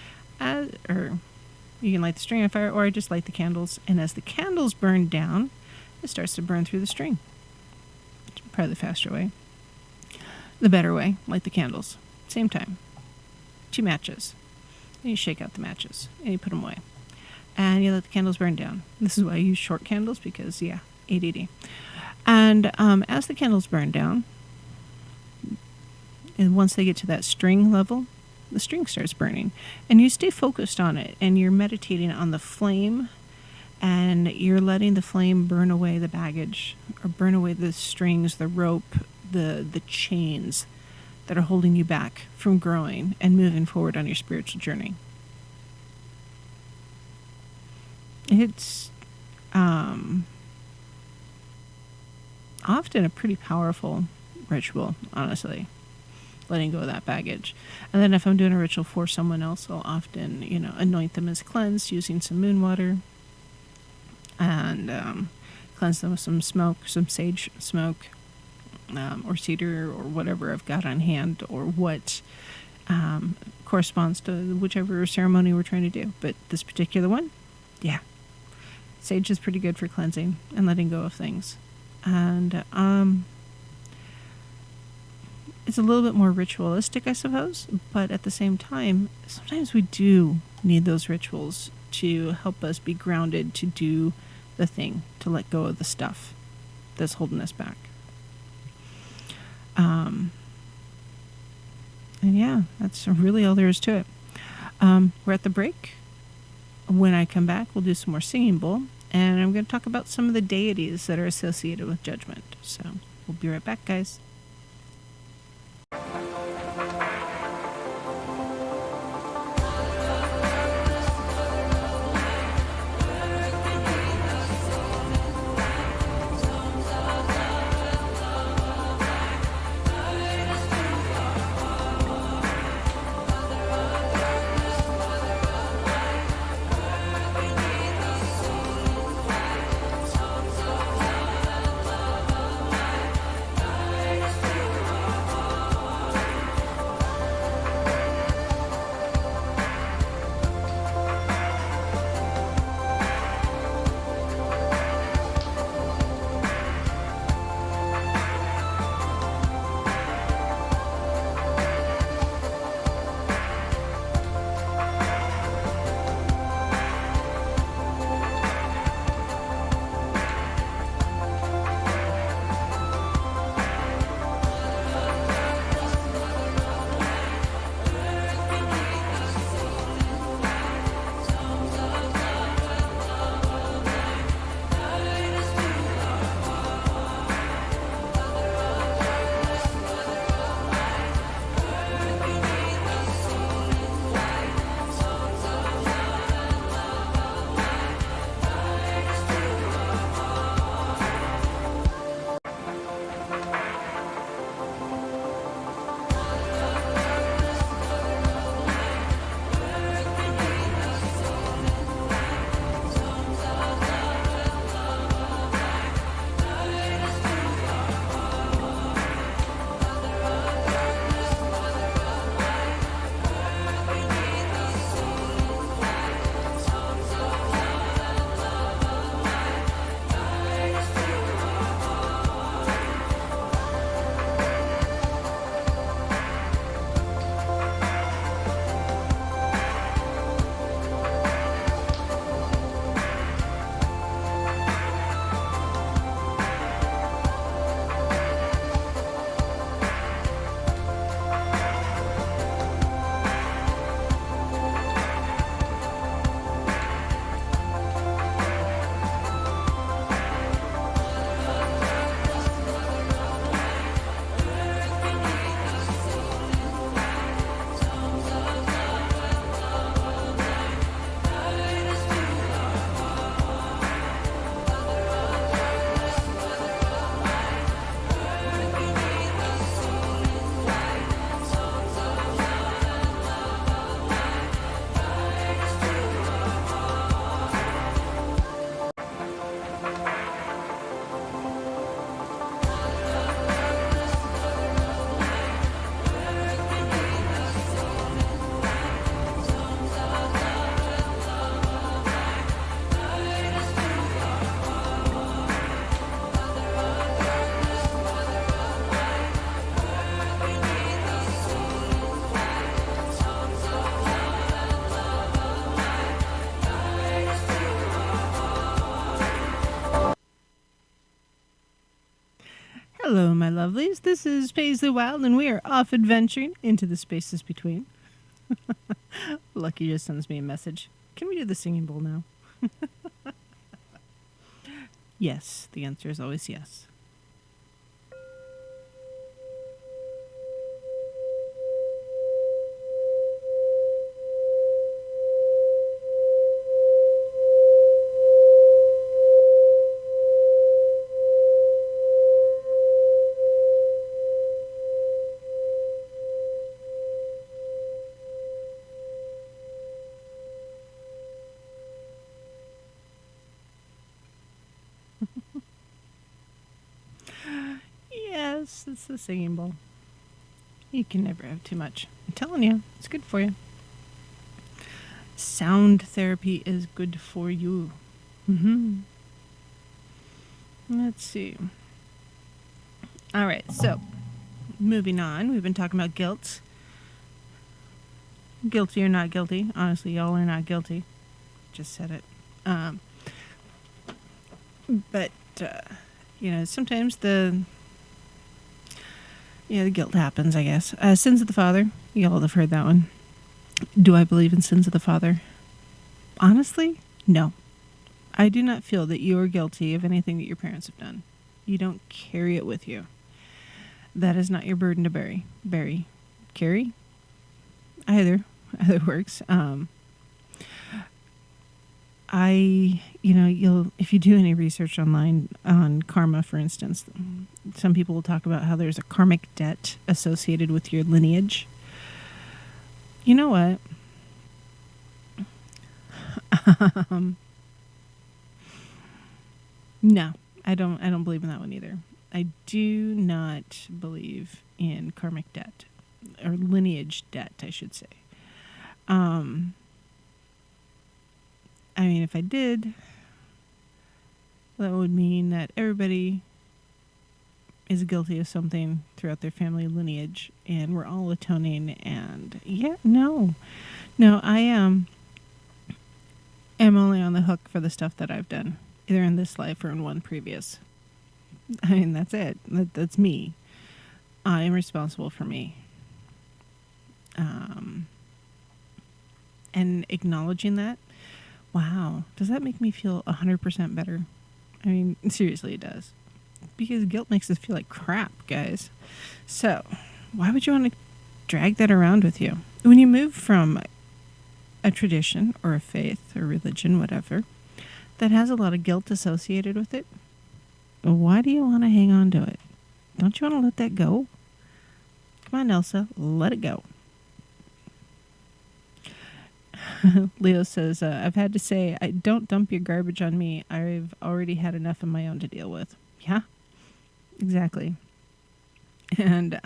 You can light the string on fire, or I just light the candles. And as the candles burn down, it starts to burn through the string. It's probably the faster way. The better way, light the candles. Same time. 2 matches. And you shake out the matches, and you put them away. And you let the candles burn down. This is why I use short candles, because, yeah, ADD. And as the candles burn down, and once they get to that string level, the string starts burning. And you stay focused on it, and you're meditating on the flame, and you're letting the flame burn away the baggage, or burn away the strings, the rope, the chains that are holding you back from growing and moving forward on your spiritual journey. It's often a pretty powerful ritual, honestly, letting go of that baggage. And then if I'm doing a ritual for someone else, I'll often, anoint them as cleansed using some moon water, and cleanse them with some smoke, some sage smoke, or cedar, or whatever I've got on hand, or what corresponds to whichever ceremony we're trying to do. But this particular one, yeah, sage is pretty good for cleansing and letting go of things. And it's a little bit more ritualistic, I suppose, but at the same time, sometimes we do need those rituals to help us be grounded, to do the thing, to let go of the stuff that's holding us back. And yeah, that's really all there is to it. We're at the break. When I come back, we'll do some more singing bowl, and I'm going to talk about some of the deities that are associated with judgment. So we'll be right back, guys. Hello, my lovelies. This is Paisley Wild, and we are off adventuring into the spaces between. Lucky just sends me a message. Can we do the singing bowl now? Yes, the answer is always yes. Yes, it's the singing bowl. You can never have too much. I'm telling you, it's good for you. Sound therapy is good for you. Let's see. All right, so moving on. We've been talking about guilt. Guilty or not guilty. Honestly, y'all are not guilty. Just said it. But sometimes the guilt happens, I guess. Sins of the Father. You all have heard that one. Do I believe in sins of the Father? Honestly, no. I do not feel that you are guilty of anything that your parents have done. You don't carry it with you. That is not your burden to carry? Either works. If you do any research online on karma, for instance, some people will talk about how there's a karmic debt associated with your lineage. You know what? No, I don't believe in that one either. I do not believe in karmic debt, or lineage debt, I should say. If I did, that would mean that everybody is guilty of something throughout their family lineage, and we're all atoning. And no, I am only on the hook for the stuff that I've done, either in this life or in one previous. That's it. That's me. I am responsible for me. And acknowledging that, wow, does that make me feel 100% better? Seriously, it does. Because guilt makes us feel like crap, guys. So, why would you want to drag that around with you? When you move from a tradition or a faith or religion, whatever, that has a lot of guilt associated with it, why do you want to hang on to it? Don't you want to let that go? Come on, Elsa, let it go. Leo says, I've had to say, don't dump your garbage on me. I've already had enough of my own to deal with. Yeah, exactly. And,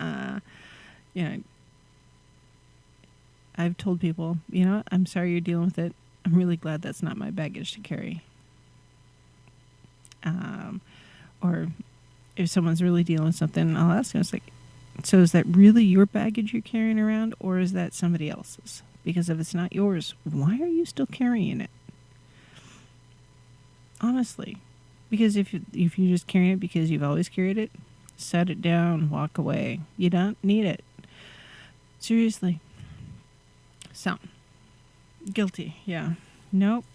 I've told people, I'm sorry you're dealing with it. I'm really glad that's not my baggage to carry. Or if someone's really dealing with something, I'll ask them, it's like, so is that really your baggage you're carrying around, or is that somebody else's? Because if it's not yours, why are you still carrying it? Honestly. Because if you're just carrying it because you've always carried it, set it down, walk away. You don't need it. Seriously. So, guilty. Yeah. Nope.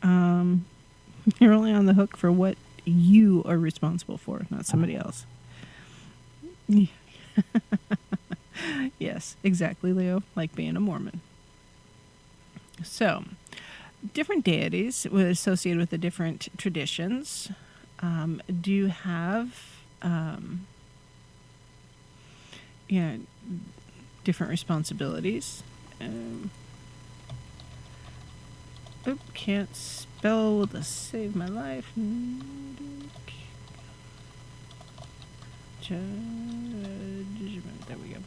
You're only on the hook for what you are responsible for, not somebody else. Yes, exactly, Leo. Like being a Mormon. So, different deities associated with the different traditions do have, different responsibilities. Can't spell to save my life. Judgment. There we go.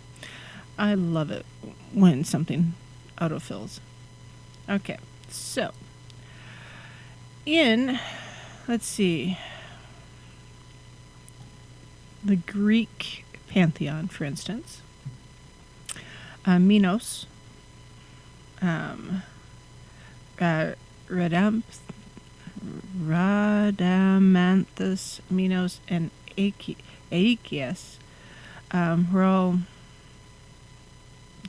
I love it when something autofills. Okay, so let's see, the Greek pantheon, for instance, Minos, Radamanthus, Minos, and Aikias were all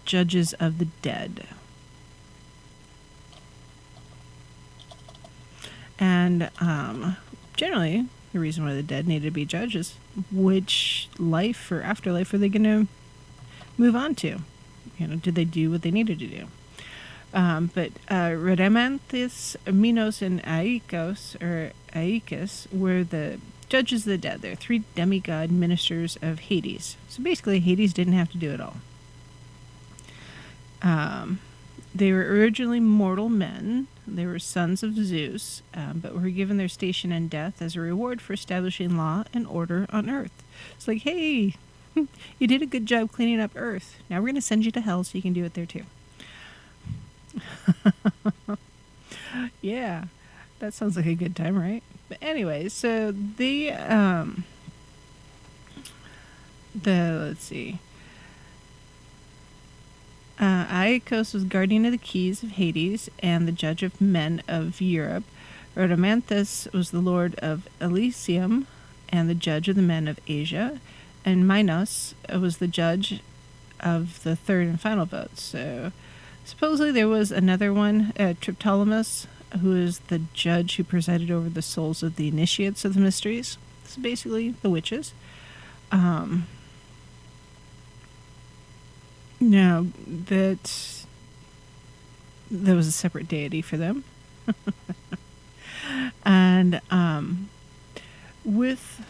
judges of the dead. And generally, the reason why the dead needed to be judged is which life or afterlife were they going to move on to? Did they do what they needed to do? But Radamanthus, Minos, and Aeacus were the judges of the dead. They're 3 demigod ministers of Hades. So basically, Hades didn't have to do it all. They were originally mortal men. They were sons of Zeus, but were given their station in death as a reward for establishing law and order on Earth. It's like, hey, you did a good job cleaning up Earth. Now we're going to send you to hell so you can do it there too. Yeah, that sounds like a good time, right? But anyway, so let's see. Aeacus was guardian of the keys of Hades and the judge of men of Europe. Rhadamanthus was the lord of Elysium and the judge of the men of Asia. And Minos was the judge of the third and final vote. So supposedly there was another one, Triptolemus, who is the judge who presided over the souls of the initiates of the mysteries. So basically the witches. Now, that was a separate deity for them. And with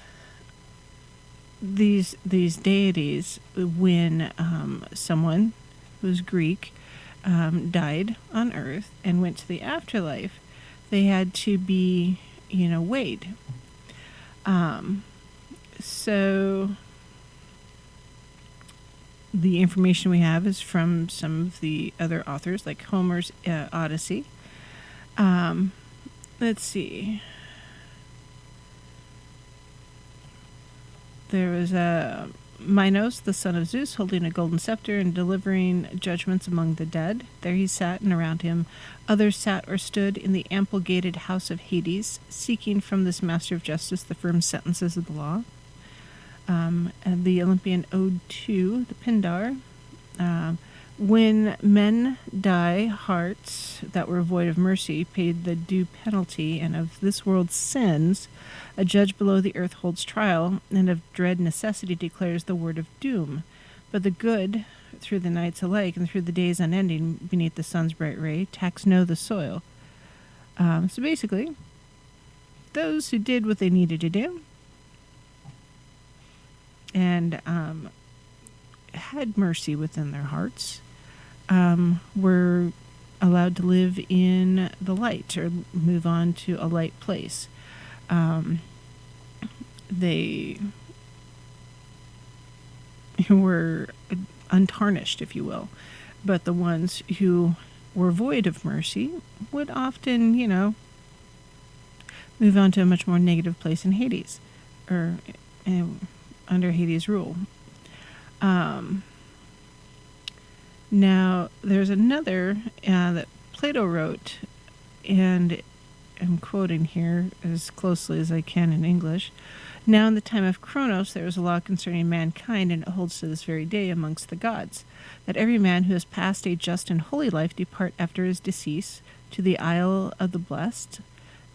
these deities, when someone who's Greek died on Earth and went to the afterlife, they had to be, weighed. So the information we have is from some of the other authors, like Homer's Odyssey. Let's see. There was Minos, the son of Zeus, holding a golden scepter and delivering judgments among the dead. There he sat, and around him others sat or stood in the ample gated house of Hades, seeking from this master of justice the firm sentences of the law. And the Olympian Ode to the Pindar. When men die, hearts that were void of mercy paid the due penalty, and of this world's sins, a judge below the earth holds trial, and of dread necessity declares the word of doom. But the good, through the nights alike, and through the days unending beneath the sun's bright ray, tax no the soil. So basically, those who did what they needed to do, and had mercy within their hearts, were allowed to live in the light or move on to a light place. They were untarnished, if you will. But the ones who were void of mercy would often, move on to a much more negative place in Hades, or under Hades' rule. Now, there's another that Plato wrote, and I'm quoting here as closely as I can in English. Now, in the time of Kronos, there was a law concerning mankind, and it holds to this very day amongst the gods, that every man who has passed a just and holy life depart after his decease to the isle of the blessed,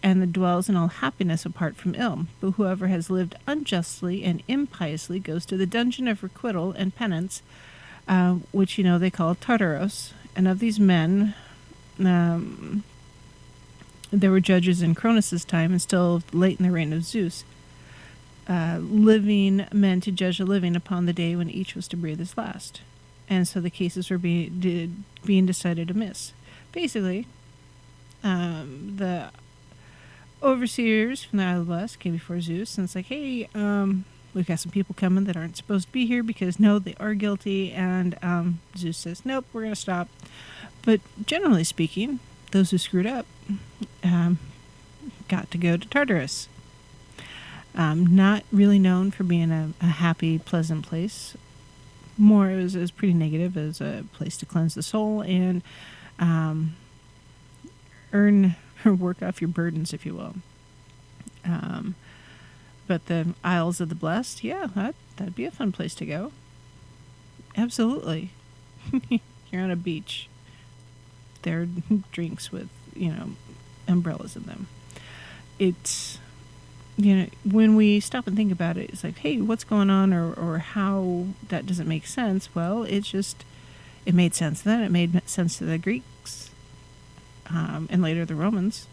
and that dwells in all happiness apart from ill. But whoever has lived unjustly and impiously goes to the dungeon of requital and penance, which they call Tartaros. And of these men, there were judges in Cronus' time, and still late in the reign of Zeus, living men to judge the living upon the day when each was to breathe his last. And so the cases were being decided amiss. Basically, the overseers from the Isle of Blessed came before Zeus, and it's like, hey, we've got some people coming that aren't supposed to be here because, no, they are guilty. And Zeus says, nope, we're going to stop. But generally speaking, those who screwed up got to go to Tartarus. Not really known for being a happy, pleasant place. More, it was pretty negative as a place to cleanse the soul and earn or work off your burdens, if you will. But the Isles of the Blessed, yeah, that'd be a fun place to go. Absolutely. You're on a beach. There are drinks with, umbrellas in them. It's, when we stop and think about it, it's like, hey, what's going on, or how that doesn't make sense? Well, it made sense then. It made sense to the Greeks, and later the Romans.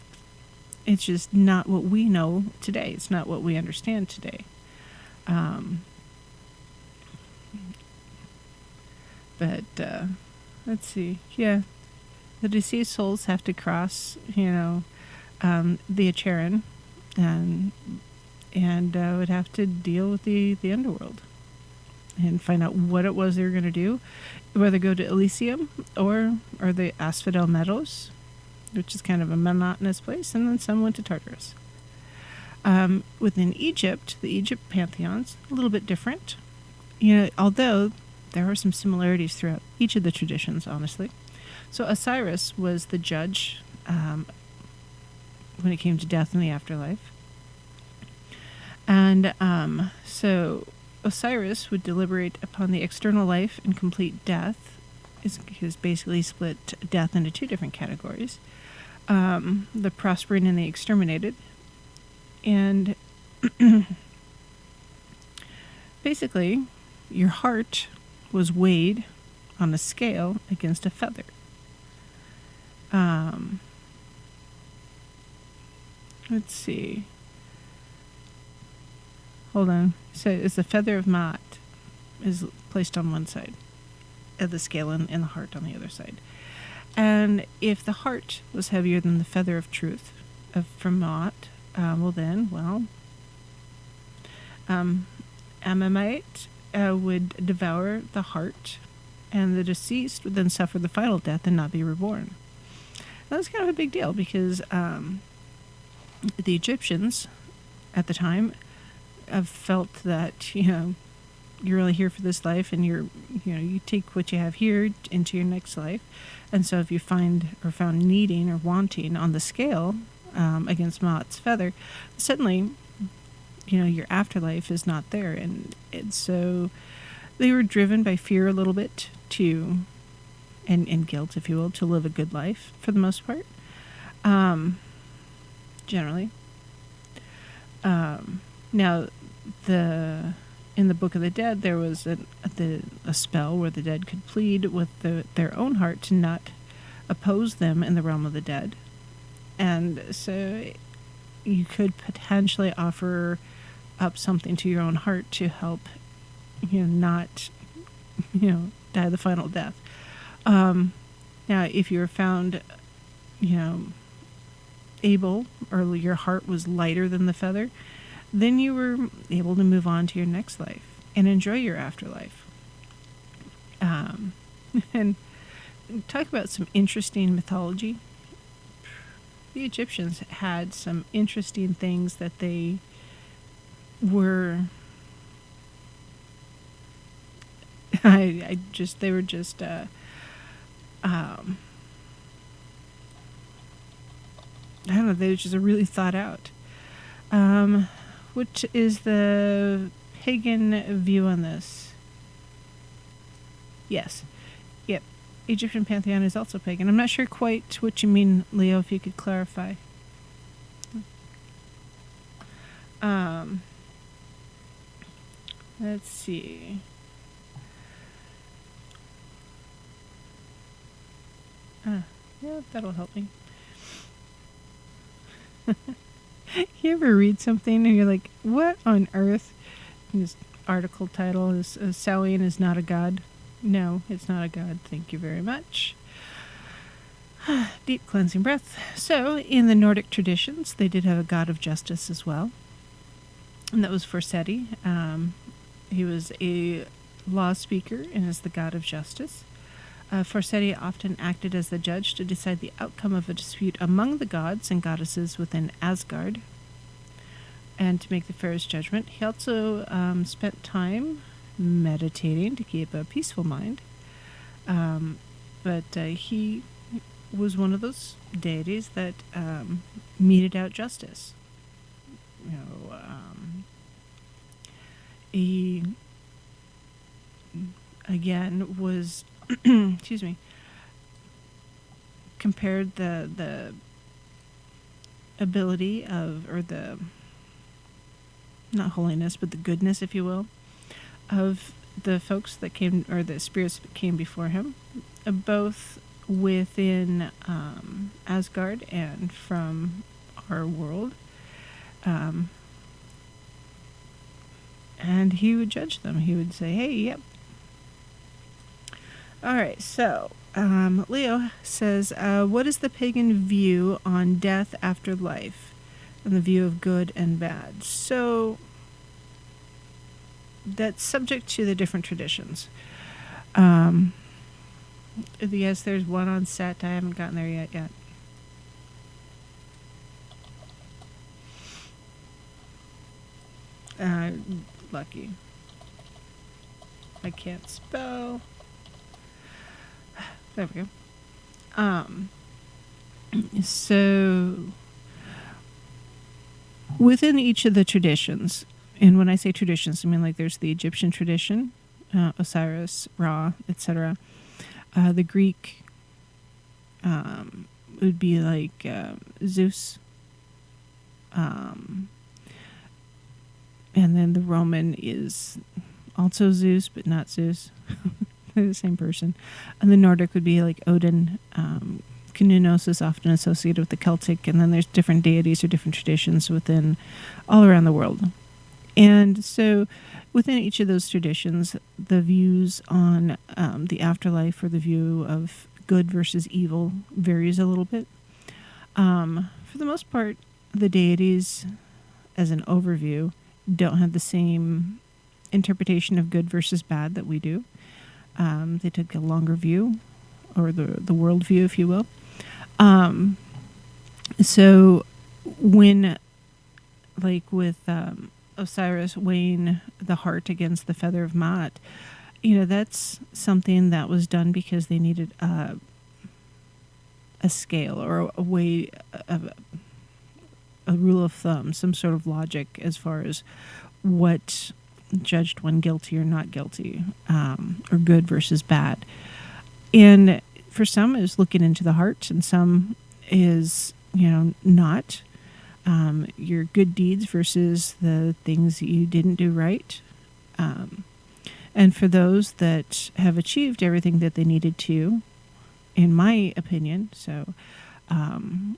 It's just not what we know today. It's not what we understand today. But let's see. Yeah, the deceased souls have to cross, the Acheron, and would have to deal with the underworld and find out what it was they were going to do, whether go to Elysium or the Asphodel Meadows, which is kind of a monotonous place, and then some went to Tartarus. Within Egypt, the Egypt pantheon's a little bit different, although there are some similarities throughout each of the traditions, honestly. So Osiris was the judge when it came to death in the afterlife. And so Osiris would deliberate upon the external life and complete death. He was basically split death into two different categories. The prospering and the exterminated. And basically, your heart was weighed on a scale against a feather. Let's see. Hold on. So it's the feather of Maat is placed on one side of the scale, and the heart on the other side. And if the heart was heavier than the feather of truth from Maat, Ammonite would devour the heart, and the deceased would then suffer the final death and not be reborn. That was kind of a big deal because the Egyptians at the time felt that you're really here for this life, and you take what you have here into your next life. And so if you found needing or wanting on the scale against Maat's feather, suddenly your afterlife is not there. And so they were driven by fear a little bit and guilt, if you will, to live a good life for the most part, generally. Now, in the Book of the Dead, there was a spell where the dead could plead with their own heart to not oppose them in the realm of the dead. And so you could potentially offer up something to your own heart to help not die the final death. Now, if you were found able, or your heart was lighter than the feather, then you were able to move on to your next life and enjoy your afterlife. And talk about some interesting mythology. The Egyptians had some interesting things that they were. I don't know, they were just really thought out. Which is the pagan view on this? Yes. Yep. Egyptian pantheon is also pagan. I'm not sure quite what you mean, Leo, if you could clarify. Let's see. Yeah, that'll help me. You ever read something and you're like, what on earth? And this article title is Samhain is not a god. No, it's not a god. Thank you very much. Deep cleansing breath. So, in the Nordic traditions, they did have a god of justice as well. And that was Forseti. He was a law speaker and is the god of justice. Forseti often acted as the judge to decide the outcome of a dispute among the gods and goddesses within Asgard, and to make the fairest judgment. He also spent time meditating to keep a peaceful mind, but he was one of those deities that meted out justice. he, again, was, excuse me, compared the ability of, or the, not holiness, but the goodness, if you will, of the folks that came, or the spirits that came before him, both within Asgard and from our world. And he would judge them. He would say, hey, yep. All right, so Leo says, what is the pagan view on death after life and the view of good and bad? So that's subject to the different traditions. Yes, there's one on set. I haven't gotten there yet. Lucky. I can't spell. There we go. So within each of the traditions, and when I say traditions, I mean like there's the Egyptian tradition, Osiris, Ra, etc. The Greek would be like Zeus. And then the Roman is also Zeus, but not Zeus. They're the same person. And the Nordic would be like Odin. Cernunnos is often associated with the Celtic. And then there's different deities or different traditions within all around the world. And so within each of those traditions, the views on the afterlife, or the view of good versus evil, varies a little bit. For the most part, the deities, as an overview, don't have the same interpretation of good versus bad that we do. They took a longer view, or the world view, if you will. So when, like with Osiris weighing the heart against the feather of Maat, that's something that was done because they needed a scale, or a way of a rule of thumb, some sort of logic as far as what judged one guilty or not guilty, or good versus bad. And for some is looking into the heart, and some is, not. Your good deeds versus the things that you didn't do right. And for those that have achieved everything that they needed to, in my opinion, so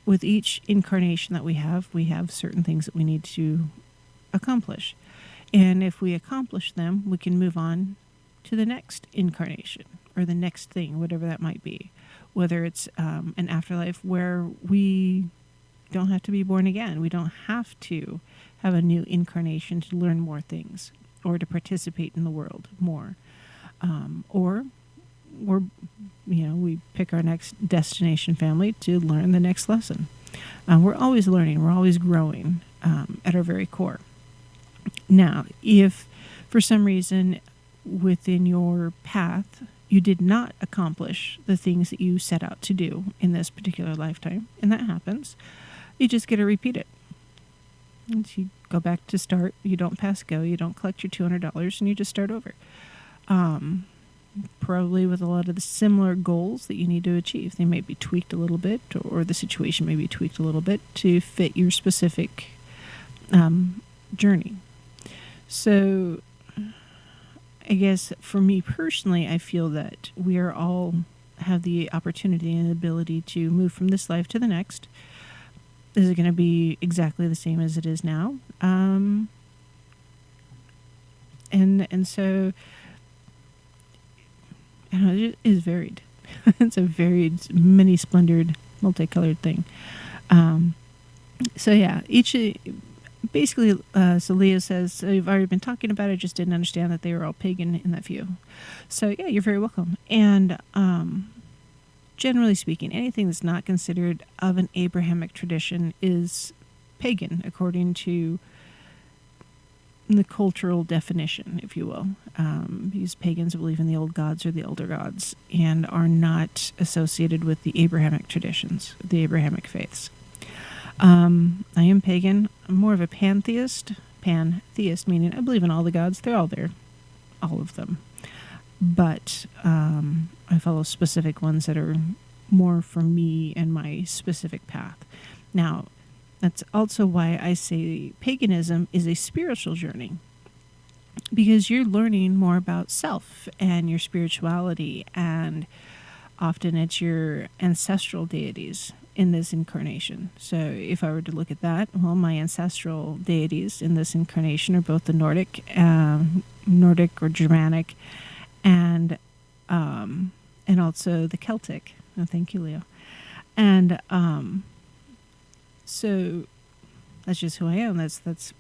with each incarnation that we have certain things that we need to accomplish. And if we accomplish them, we can move on to the next incarnation, or the next thing, whatever that might be. Whether it's an afterlife where we don't have to be born again. We don't have to have a new incarnation to learn more things, or to participate in the world more. Or we pick our next destination family to learn the next lesson. We're always learning. We're always growing at our very core. Now, if for some reason within your path you did not accomplish the things that you set out to do in this particular lifetime, and that happens, you just get to repeat it. And you go back to start, you don't pass go, you don't collect your $200, and you just start over. Probably with a lot of the similar goals that you need to achieve. They may be tweaked a little bit, or the situation may be tweaked a little bit to fit your specific journey. So I guess for me personally, I feel that we are all have the opportunity and ability to move from this life to the next. Is it going to be exactly the same as it is now? And so, it is varied. It's a varied, many splendored, multicolored thing. So yeah, basically, so Leo says, so you've already been talking about it, just didn't understand that they were all pagan in that view. So yeah, you're very welcome. And generally speaking, anything that's not considered of an Abrahamic tradition is pagan, according to the cultural definition, if you will. These pagans believe in the old gods or the elder gods, and are not associated with the Abrahamic traditions, the Abrahamic faiths. I am pagan. I'm more of a pantheist, pantheist, meaning I believe in all the gods. They're all there, all of them. But I follow specific ones that are more for me and my specific path. Now, that's also why I say paganism is a spiritual journey, because you're learning more about self and your spirituality, and often it's your ancestral deities in this incarnation. So if I were to look at that, well, my ancestral deities in this incarnation are both the Nordic or Germanic, and also the Celtic. Oh, thank you, Leo. And so that's just who I am. That's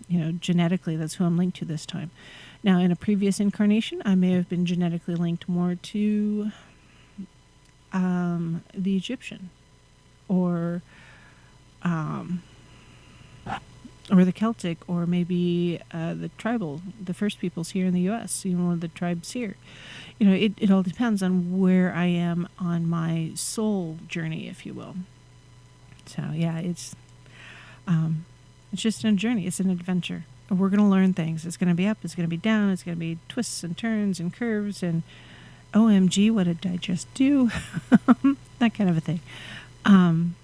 genetically, that's who I'm linked to this time. Now, in a previous incarnation, I may have been genetically linked more to the Egyptian, or the Celtic, or maybe the first peoples here in the U.S., one of the tribes here. It all depends on where I am on my soul journey, if you will. So yeah, it's just a journey. It's an adventure. We're going to learn things. It's going to be up. It's going to be down. It's going to be twists and turns and curves and OMG, what did I just do? That kind of a thing. And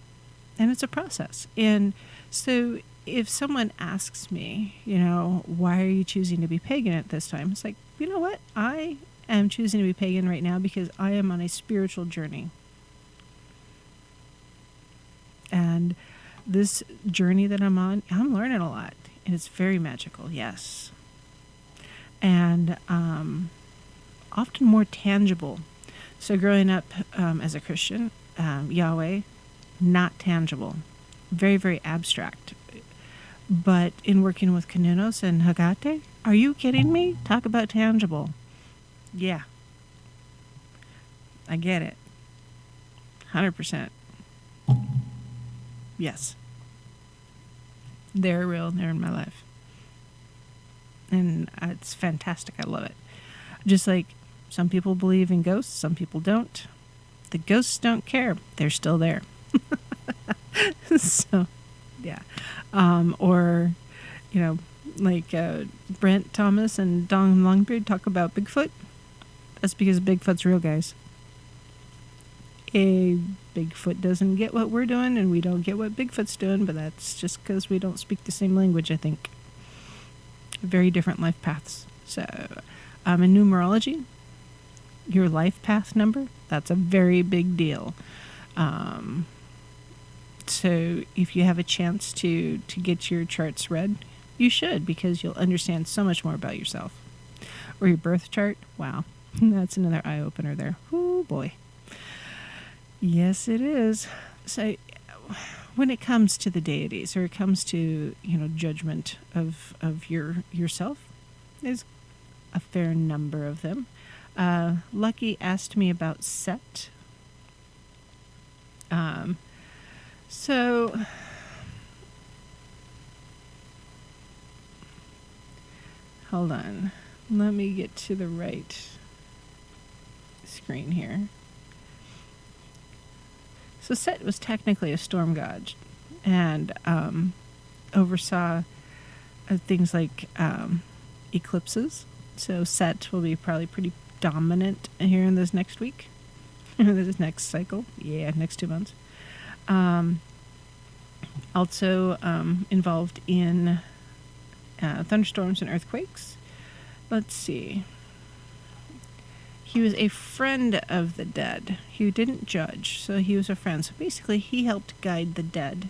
it's a process. And so if someone asks me, why are you choosing to be pagan at this time? It's like, you know what? I am choosing to be pagan right now because I am on a spiritual journey. And this journey that I'm on, I'm learning a lot. And it's very magical, yes. And often more tangible. So growing up as a Christian, Yahweh, not tangible. Very, very abstract. But in working with Kanunos and Hagate, are you kidding me? Talk about tangible. Yeah. I get it. 100%. Yes. They're real. They're in my life. And it's fantastic. I love it. Just like some people believe in ghosts, some people don't. The ghosts don't care. They're still there. So, yeah. Or, like Brent Thomas and Don Longbeard talk about Bigfoot. That's because Bigfoot's real, guys. Bigfoot doesn't get what we're doing, and we don't get what Bigfoot's doing, but that's just because we don't speak the same language, I think. Very different life paths. So, in numerology, your life path number, that's a very big deal. So if you have a chance to get your charts read, you should, because you'll understand so much more about yourself. Or your birth chart, wow, that's another eye-opener there. Oh boy. Yes, it is. So when it comes to the deities, or it comes to, judgment of yourself, there's a fair number of them. Lucky asked me about Set. So hold on. Let me get to the right screen here. So Set was technically a storm god, and oversaw things like eclipses. So Set will be probably pretty dominant here in this next week, this next cycle. Yeah, next 2 months. Also involved in thunderstorms and earthquakes. Let's see. He was a friend of the dead. He didn't judge, so he was a friend. So basically, he helped guide the dead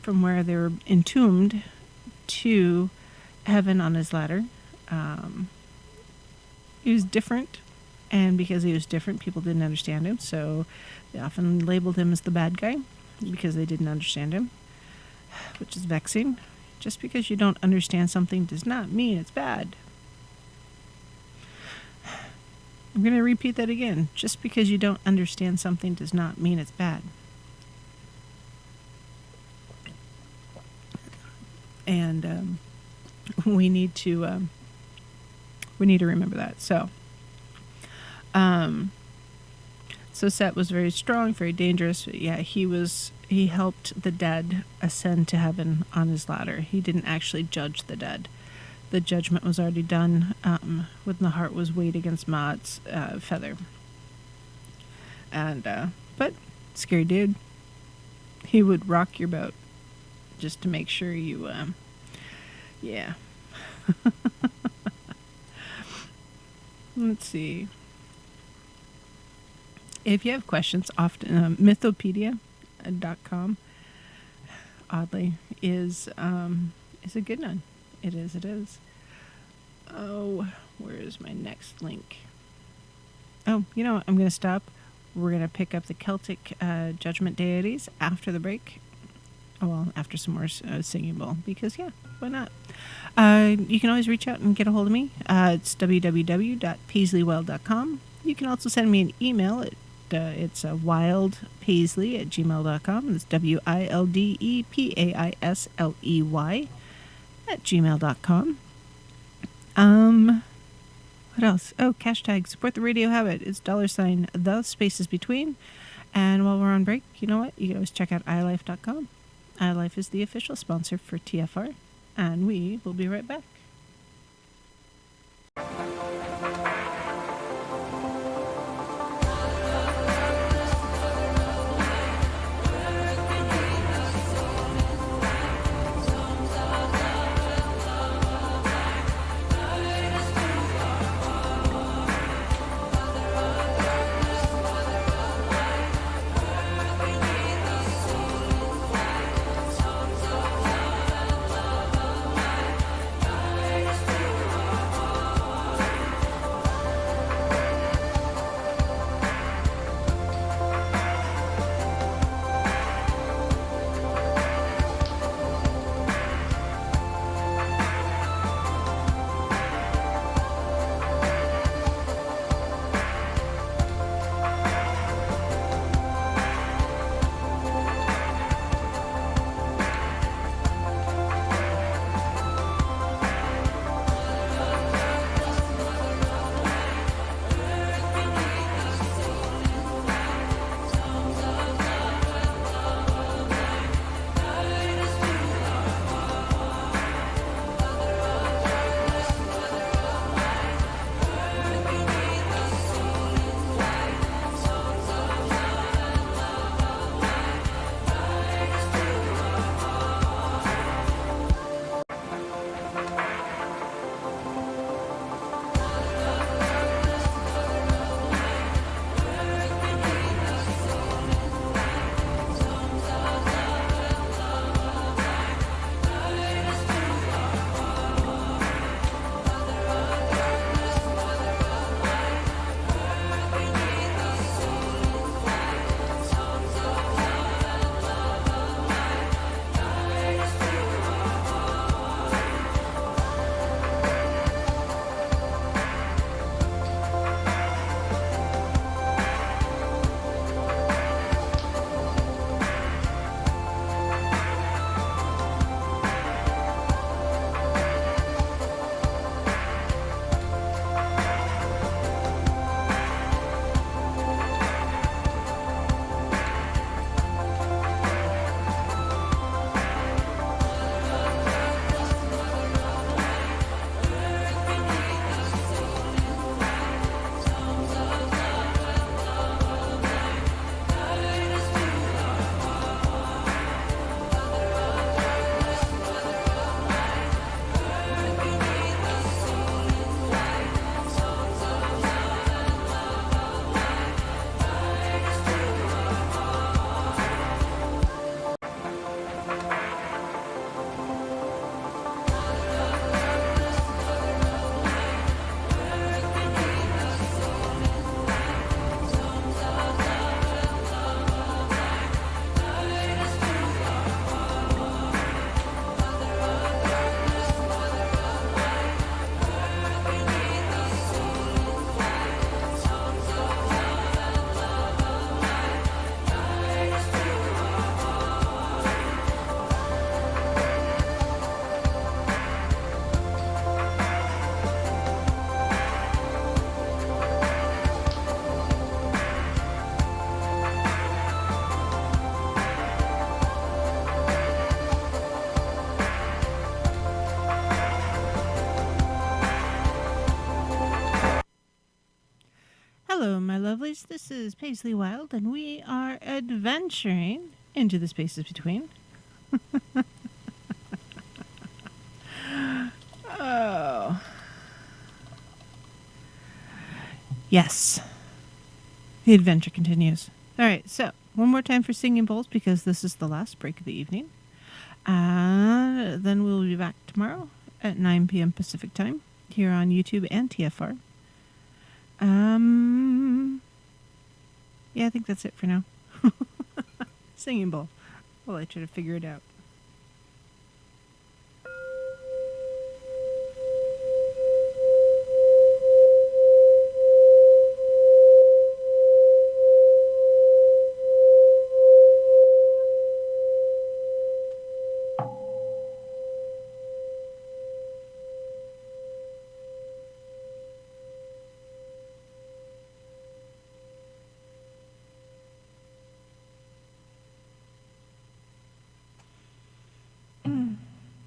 from where they were entombed to heaven on his ladder. He was different, and because he was different, people didn't understand him, so they often labeled him as the bad guy because they didn't understand him, which is vexing. Just because you don't understand something does not mean it's bad. I'm going to repeat that again. Just because you don't understand something does not mean it's bad. And we need to remember that. So, So Set was very strong, very dangerous. But yeah, he helped the dead ascend to heaven on his ladder. He didn't actually judge the dead. The judgment was already done when the heart was weighed against Maat's feather. And but scary dude. He would rock your boat just to make sure you yeah. Let's see. If you have questions, often mythopedia.com oddly is a good one. It is. Oh, where is my next link? Oh, you know what? I'm going to stop. We're going to pick up the Celtic judgment deities after the break. Oh, well, after some more singing bowl, because yeah, why not? You can always reach out and get a hold of me. It's www.paisleyweld.com. You can also send me an email. It's wildpaisley@gmail.com. It's WILDEPAISLEY@gmail.com. What else? Oh, hashtag support the radio habit. It's $ TheSpacesBetween. And while we're on break, you know what? You can always check out iLife.com. iLife is the official sponsor for TFR. And we will be right back. Hello, my lovelies. This is Paisley Wild, and we are adventuring into the spaces between. Oh. Yes. The adventure continues. All right, so one more time for singing bowls because this is the last break of the evening. And then we'll be back tomorrow at 9 p.m. Pacific time here on YouTube and TFR. Yeah, I think that's it for now. Singing bowl. While I try to figure it out.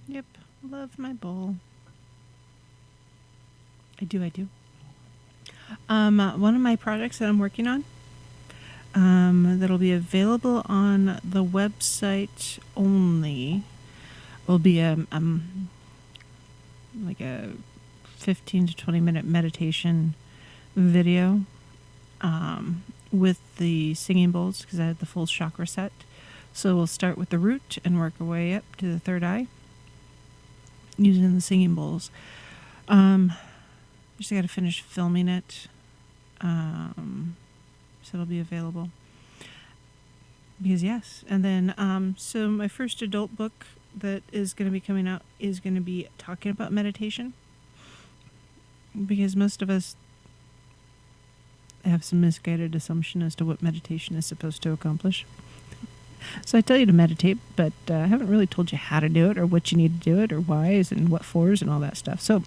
Yep, love my bowl. I do. One of my projects that I'm working on, that'll be available on the website only, will be like a 15 to 20 minute meditation video, with the singing bowls because I have the full chakra set. So we'll start with the root and work our way up to the third eye using the singing bowls. Just got to finish filming it, so it'll be available. Because yes, and then so my first adult book that is going to be coming out is going to be talking about meditation, because most of us have some misguided assumption as to what meditation is supposed to accomplish. So I tell you to meditate, but I haven't really told you how to do it or what you need to do it or whys and what fors and all that stuff. So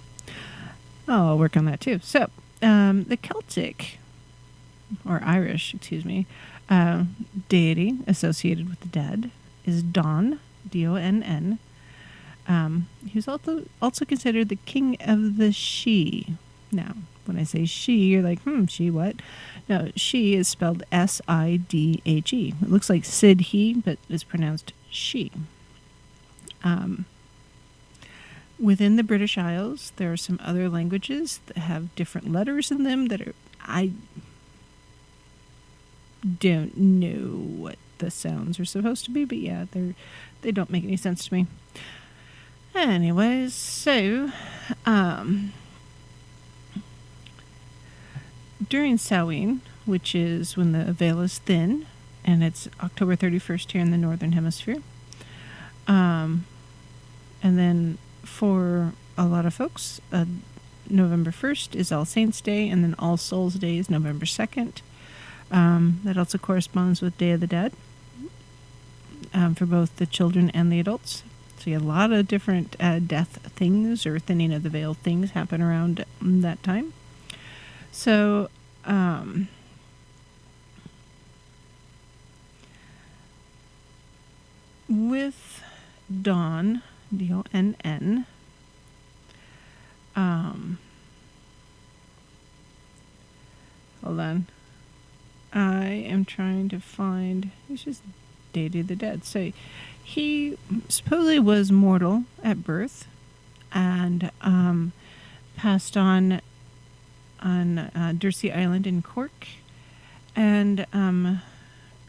I'll work on that too. So the Celtic, or Irish, deity associated with the dead is Donn, D-O-N-N. He was also considered the king of the Sidhe. Now, when I say she, you're like, she what? No, she is spelled S-I-D-H-E. It looks like Sidhe, but it's pronounced she. Within the British Isles, there are some other languages that have different letters in them that I don't know what the sounds are supposed to be, but yeah, they don't make any sense to me. Anyways, so during Samhain, which is when the veil is thin, and it's October 31st here in the Northern Hemisphere. And then for a lot of folks, November 1st is All Saints' Day, and then All Souls' Day is November 2nd. That also corresponds with Day of the Dead, for both the children and the adults. So you have a lot of different death things or thinning of the veil things happen around that time. So, with Donn, D-O-N-N, hold on. I am trying to find, he's just dated the dead. So he supposedly was mortal at birth and passed on Dursey Island in Cork, and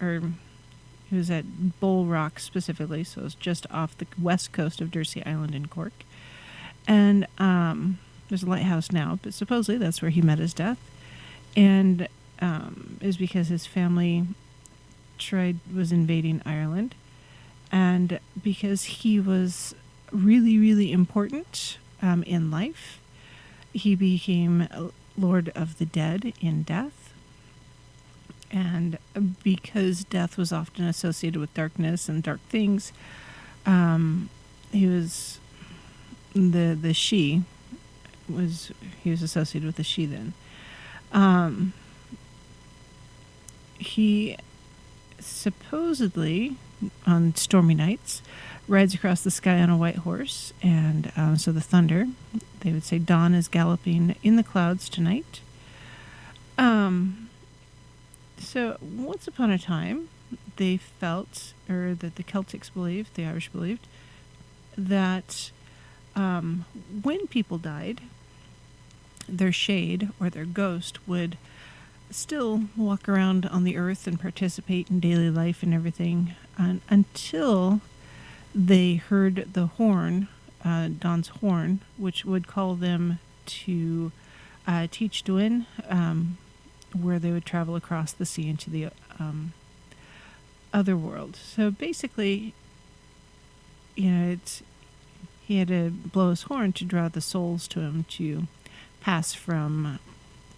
or he was at Bull Rock specifically, so it's just off the west coast of Dursey Island in Cork. And there's a lighthouse now, but supposedly that's where he met his death, and is because his family was invading Ireland, and because he was really, really important in life, he became Lord of the Dead in death. And because death was often associated with darkness and dark things, he was the Sidhe he was associated with the Sidhe then. He supposedly, on stormy nights, rides across the sky on a white horse, and so the thunder, they would say, Dawn is galloping in the clouds tonight. So once upon a time, they felt, or that the Celtics believed, the Irish believed, that when people died, their shade or their ghost would still walk around on the earth and participate in daily life and everything until they heard the horn, Don's horn, which would call them to teach Duin, where they would travel across the sea into the other world. So basically, he had to blow his horn to draw the souls to him to pass from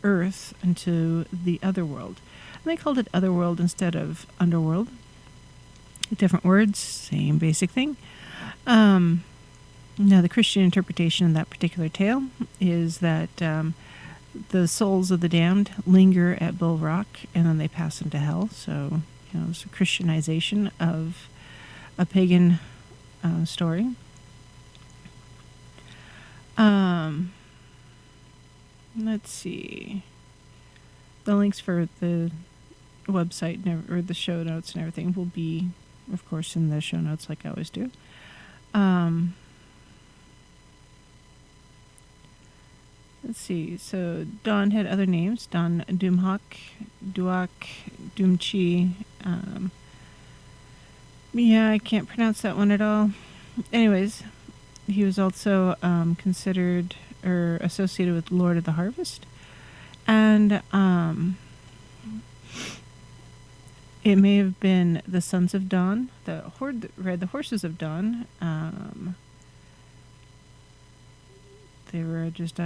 Earth into the other world. And they called it otherworld instead of underworld. Different words, same basic thing. Now, the Christian interpretation of that particular tale is that the souls of the damned linger at Bull Rock and then they pass into hell. So, it's a Christianization of a pagan story. Let's see. The links for the website or the show notes and everything will be, of course, in the show notes like I always do. Let's see. So Don had other names. Don Doomhawk, Duak, Doomchi. I can't pronounce that one at all. Anyways, he was also considered or associated with Lord of the Harvest. And it may have been the Sons of Dawn, the horde that ride the horses of Dawn. They were just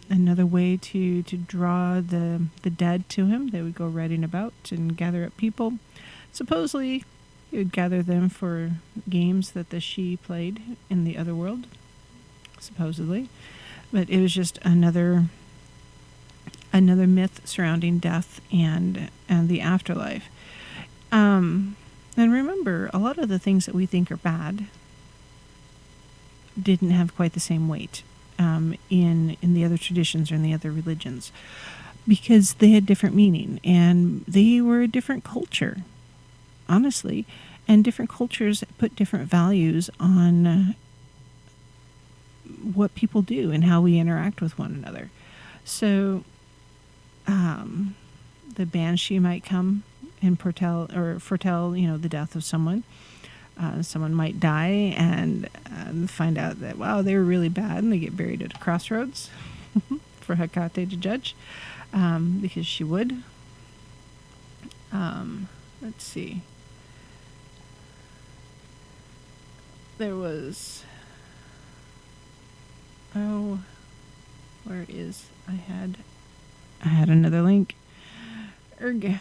another way to draw the dead to him. They would go riding about and gather up people. Supposedly, he would gather them for games that the Sidhe played in the other world, supposedly. But it was just another myth surrounding death and the afterlife. And remember, a lot of the things that we think are bad didn't have quite the same weight in the other traditions or in the other religions, because they had different meaning and they were a different culture, honestly, and different cultures put different values on what people do and how we interact with one another. So the banshee might come and foretell, the death of someone. Someone might die and find out that, wow, they were really bad, and they get buried at a crossroads for Hecate to judge, because she would. Let's see. There was... Oh, where is... I had another link. Erg.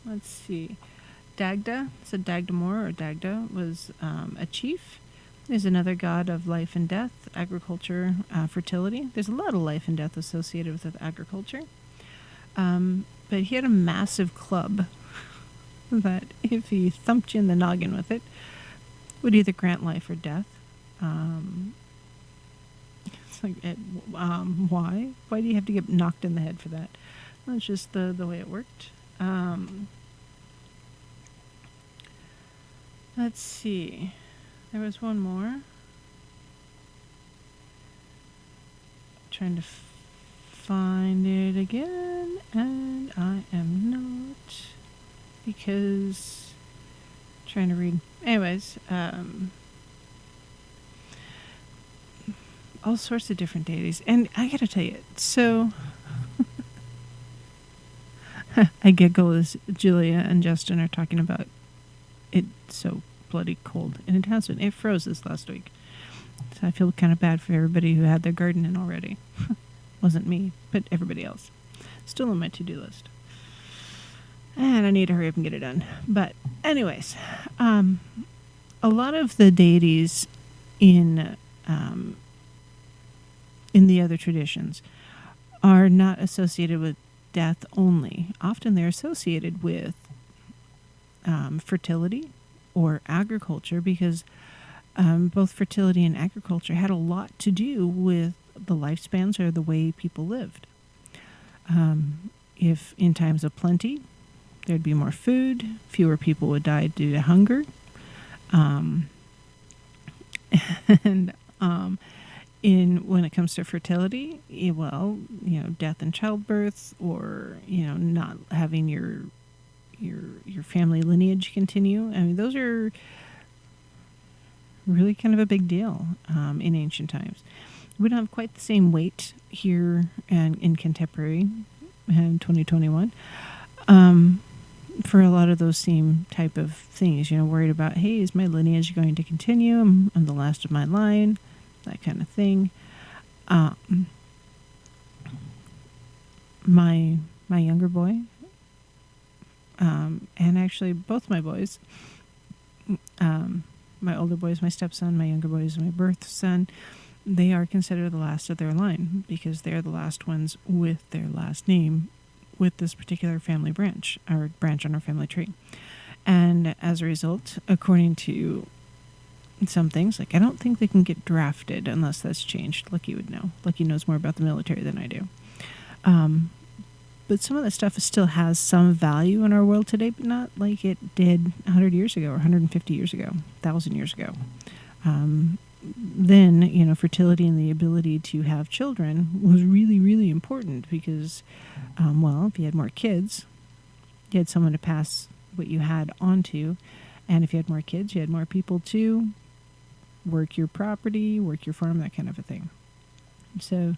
Let's see. Dagda, so Dagdamore or Dagda was a chief. There's another god of life and death, agriculture, fertility. There's a lot of life and death associated with agriculture. But he had a massive club that if he thumped you in the noggin with it, would either grant life or death. It's like, why? Why do you have to get knocked in the head for that? Well, it's just the way it worked. Let's see. There was one more. Trying to find it again, and I am not, because I'm trying to read. Anyways, all sorts of different deities, and I gotta tell you, so I giggle as Julia and Justin are talking about it. So bloody cold, and it has been. It froze this last week, so I feel kind of bad for everybody who had their garden in already. Wasn't me, but everybody else. Still on my to-do list, and I need to hurry up and get it done. But anyways, a lot of the deities in the other traditions are not associated with death only. Often they're associated with fertility or agriculture, because both fertility and agriculture had a lot to do with the lifespans or the way people lived. If in times of plenty, there'd be more food, fewer people would die due to hunger. And when it comes to fertility, death in childbirth, or not having your family lineage continue. I mean, those are really kind of a big deal in ancient times. We don't have quite the same weight here and in contemporary and 2021 for a lot of those same type of things. Worried about, hey, is my lineage going to continue? I'm the last of my line, that kind of thing. My younger boy, and actually both my boys, my older boy is my stepson, my younger boy is my birth son. They are considered the last of their line because they're the last ones with their last name with this particular family branch, or branch on our family tree. And as a result, according to some things, like I don't think they can get drafted unless that's changed. Lucky would know. Lucky knows more about the military than I do. But some of that stuff still has some value in our world today, but not like it did 100 years ago or 150 years ago, 1,000 years ago. Then, fertility and the ability to have children was really, really important because, if you had more kids, you had someone to pass what you had on to. And if you had more kids, you had more people to work your property, work your farm, that kind of a thing. So,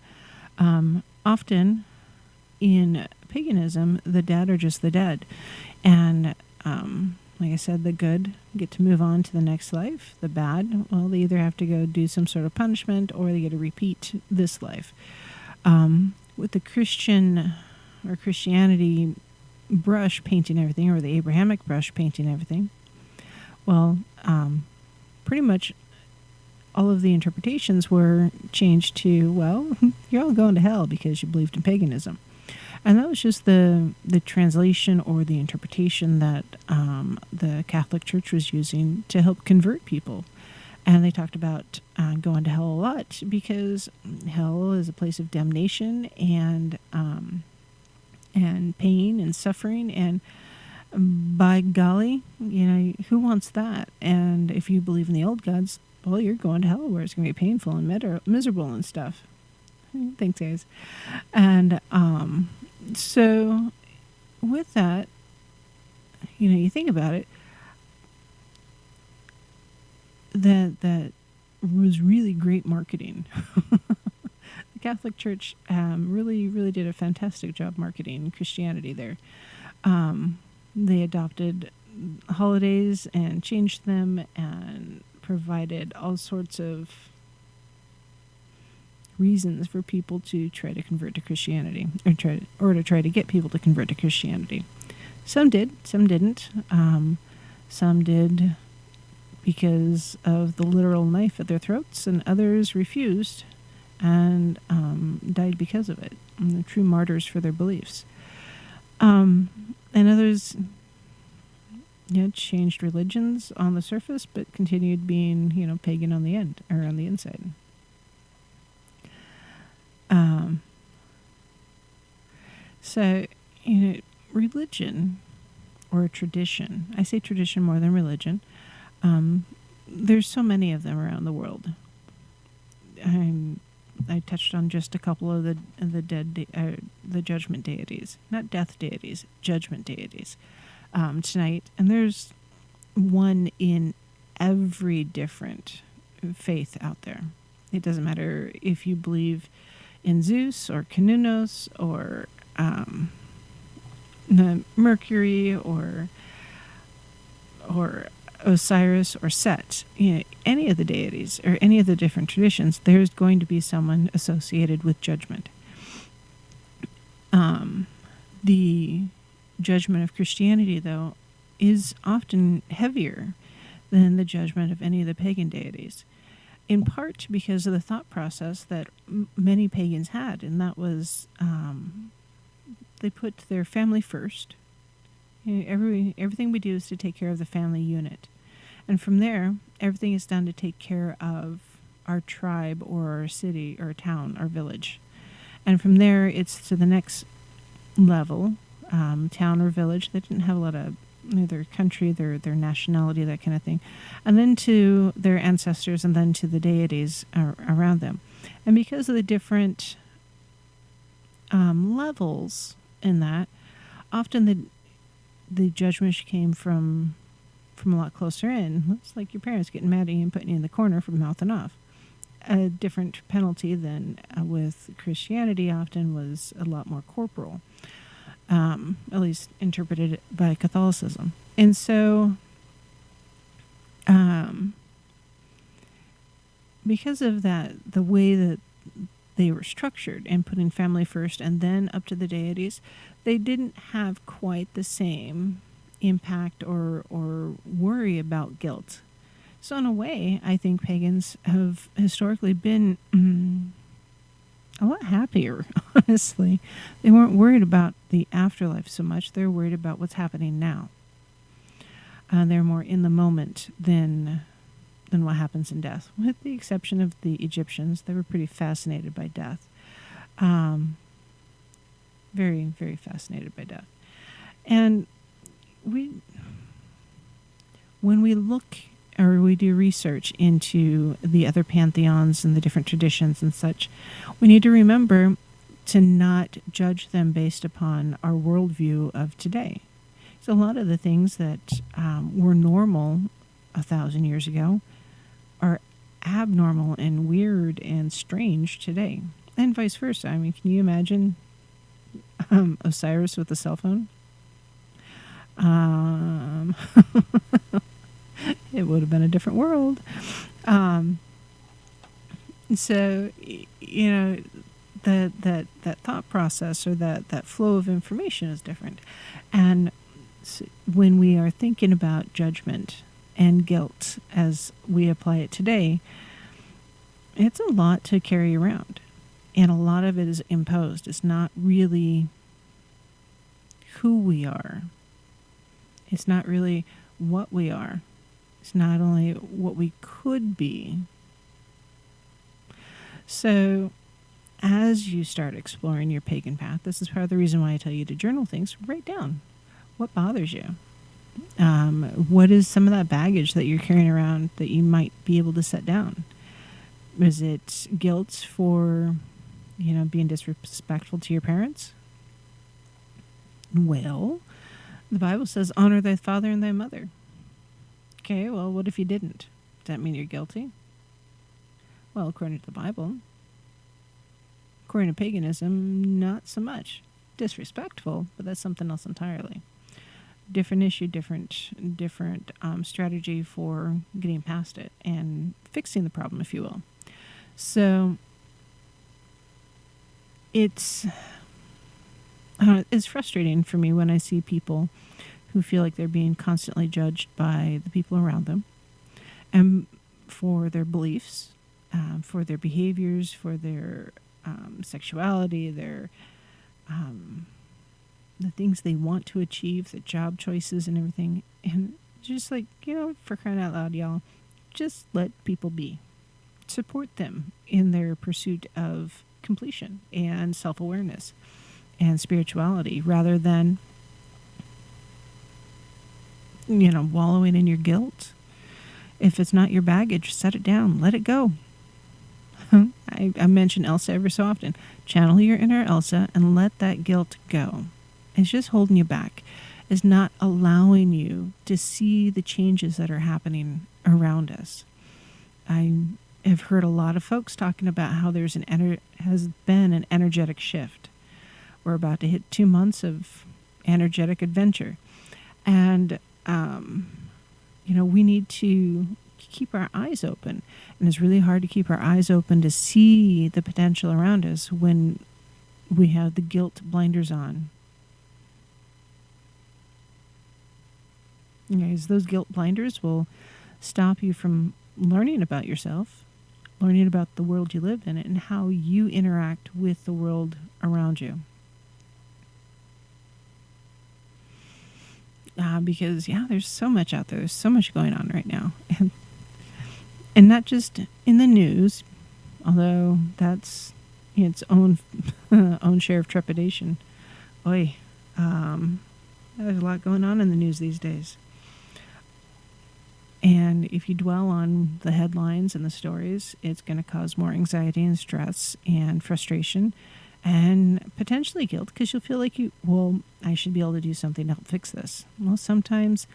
often in paganism, the dead are just the dead. And, like I said, the good get to move on to the next life. The bad, well, they either have to go do some sort of punishment or they get to repeat this life. With the Christian or Christianity brush painting everything, or the Abrahamic brush painting everything, well, pretty much all of the interpretations were changed to, well, you're all going to hell because you believed in paganism. And that was just the translation or the interpretation that the Catholic Church was using to help convert people. And they talked about going to hell a lot because hell is a place of damnation and pain and suffering. And by golly, who wants that? And if you believe in the old gods, well, you're going to hell where it's going to be painful and miserable and stuff. Thanks, guys. And so with that, you think about it, that was really great marketing. The Catholic Church really, really did a fantastic job marketing Christianity there. They adopted holidays and changed them and provided all sorts of reasons for people to try to convert to Christianity, or to try to get people to convert to Christianity. Some did, some didn't. Some did because of the literal knife at their throats, and others refused and died because of it. And they're true martyrs for their beliefs. And others changed religions on the surface, but continued being, pagan on the end, or on the inside. So, religion or tradition, I say tradition more than religion, there's so many of them around the world. I touched on just a couple of the judgment deities, not death deities, judgment deities, tonight. And there's one in every different faith out there. It doesn't matter if you believe in Zeus or Cernunnos or Mercury or Osiris or Set, any of the deities or any of the different traditions, there's going to be someone associated with judgment. The judgment of Christianity, though, is often heavier than the judgment of any of the pagan deities, in part because of the thought process that many pagans had, and that was they put their family first. Everything we do is to take care of the family unit. And from there, everything is done to take care of our tribe or our city or town or village. And from there, it's to the next level, town or village. They didn't have a lot of their country, their nationality, that kind of thing. And then to their ancestors, and then to the deities around them. And because of the different levels in that, often the judgment came from a lot closer in. It's like your parents getting mad at you and putting you in the corner for mouthing off. A different penalty than with Christianity often was a lot more corporal, at least interpreted by Catholicism. And so, because of that, the way that they were structured and putting family first and then up to the deities, they didn't have quite the same impact or worry about guilt. So in a way, I think pagans have historically been a lot happier, honestly. They weren't worried about the afterlife so much. They're worried about what's happening now. They're more in the moment than what happens in death. With the exception of the Egyptians, they were pretty fascinated by death. Very, very fascinated by death. And when we look or we do research into the other pantheons and the different traditions and such, we need to remember to not judge them based upon our worldview of today. So a lot of the things that were normal 1,000 years ago are abnormal and weird and strange today, and vice versa. I mean, can you imagine Osiris with a cell phone? It would have been a different world. So, you know, that thought process or that flow of information is different. And so when we are thinking about judgment and guilt as we apply it today, it's a lot to carry around. And a lot of it is imposed. It's not really who we are. It's not really what we are. It's not only what we could be. So as you start exploring your pagan path, this is part of the reason why I tell you to journal things. Write down what bothers you. What is some of that baggage that you're carrying around that you might be able to set down? Is it guilt for, being disrespectful to your parents? Well, the Bible says, honor thy father and thy mother. Okay, well, what if you didn't? Does that mean you're guilty? Well, according to the Bible. According to paganism, not so much. Disrespectful, but that's something else entirely. Different issue, different strategy for getting past it and fixing the problem, if you will. So it's frustrating for me when I see people who feel like they're being constantly judged by the people around them, and for their beliefs, for their behaviors, for their sexuality, their the things they want to achieve, the job choices and everything. And just like, for crying out loud, y'all, just let people be. Support them in their pursuit of completion and self-awareness and spirituality, rather than wallowing in your guilt. If it's not your baggage, set it down, let it go. I mention Elsa ever so often. Channel your inner Elsa and let that guilt go. It's just holding you back. It's not allowing you to see the changes that are happening around us. I have heard a lot of folks talking about how there's has been an energetic shift. We're about to hit 2 months of energetic adventure. And, we need to keep our eyes open. And it's really hard to keep our eyes open to see the potential around us when we have the guilt blinders on. Because those guilt blinders will stop you from learning about yourself, learning about the world you live in, and how you interact with the world around you. because, yeah, there's so much out there. There's so much going on right now. And not just in the news, although that's its own own share of trepidation. Oy, there's a lot going on in the news these days. And if you dwell on the headlines and the stories, it's going to cause more anxiety and stress and frustration and potentially guilt, because you'll feel like I should be able to do something to help fix this. Well, sometimes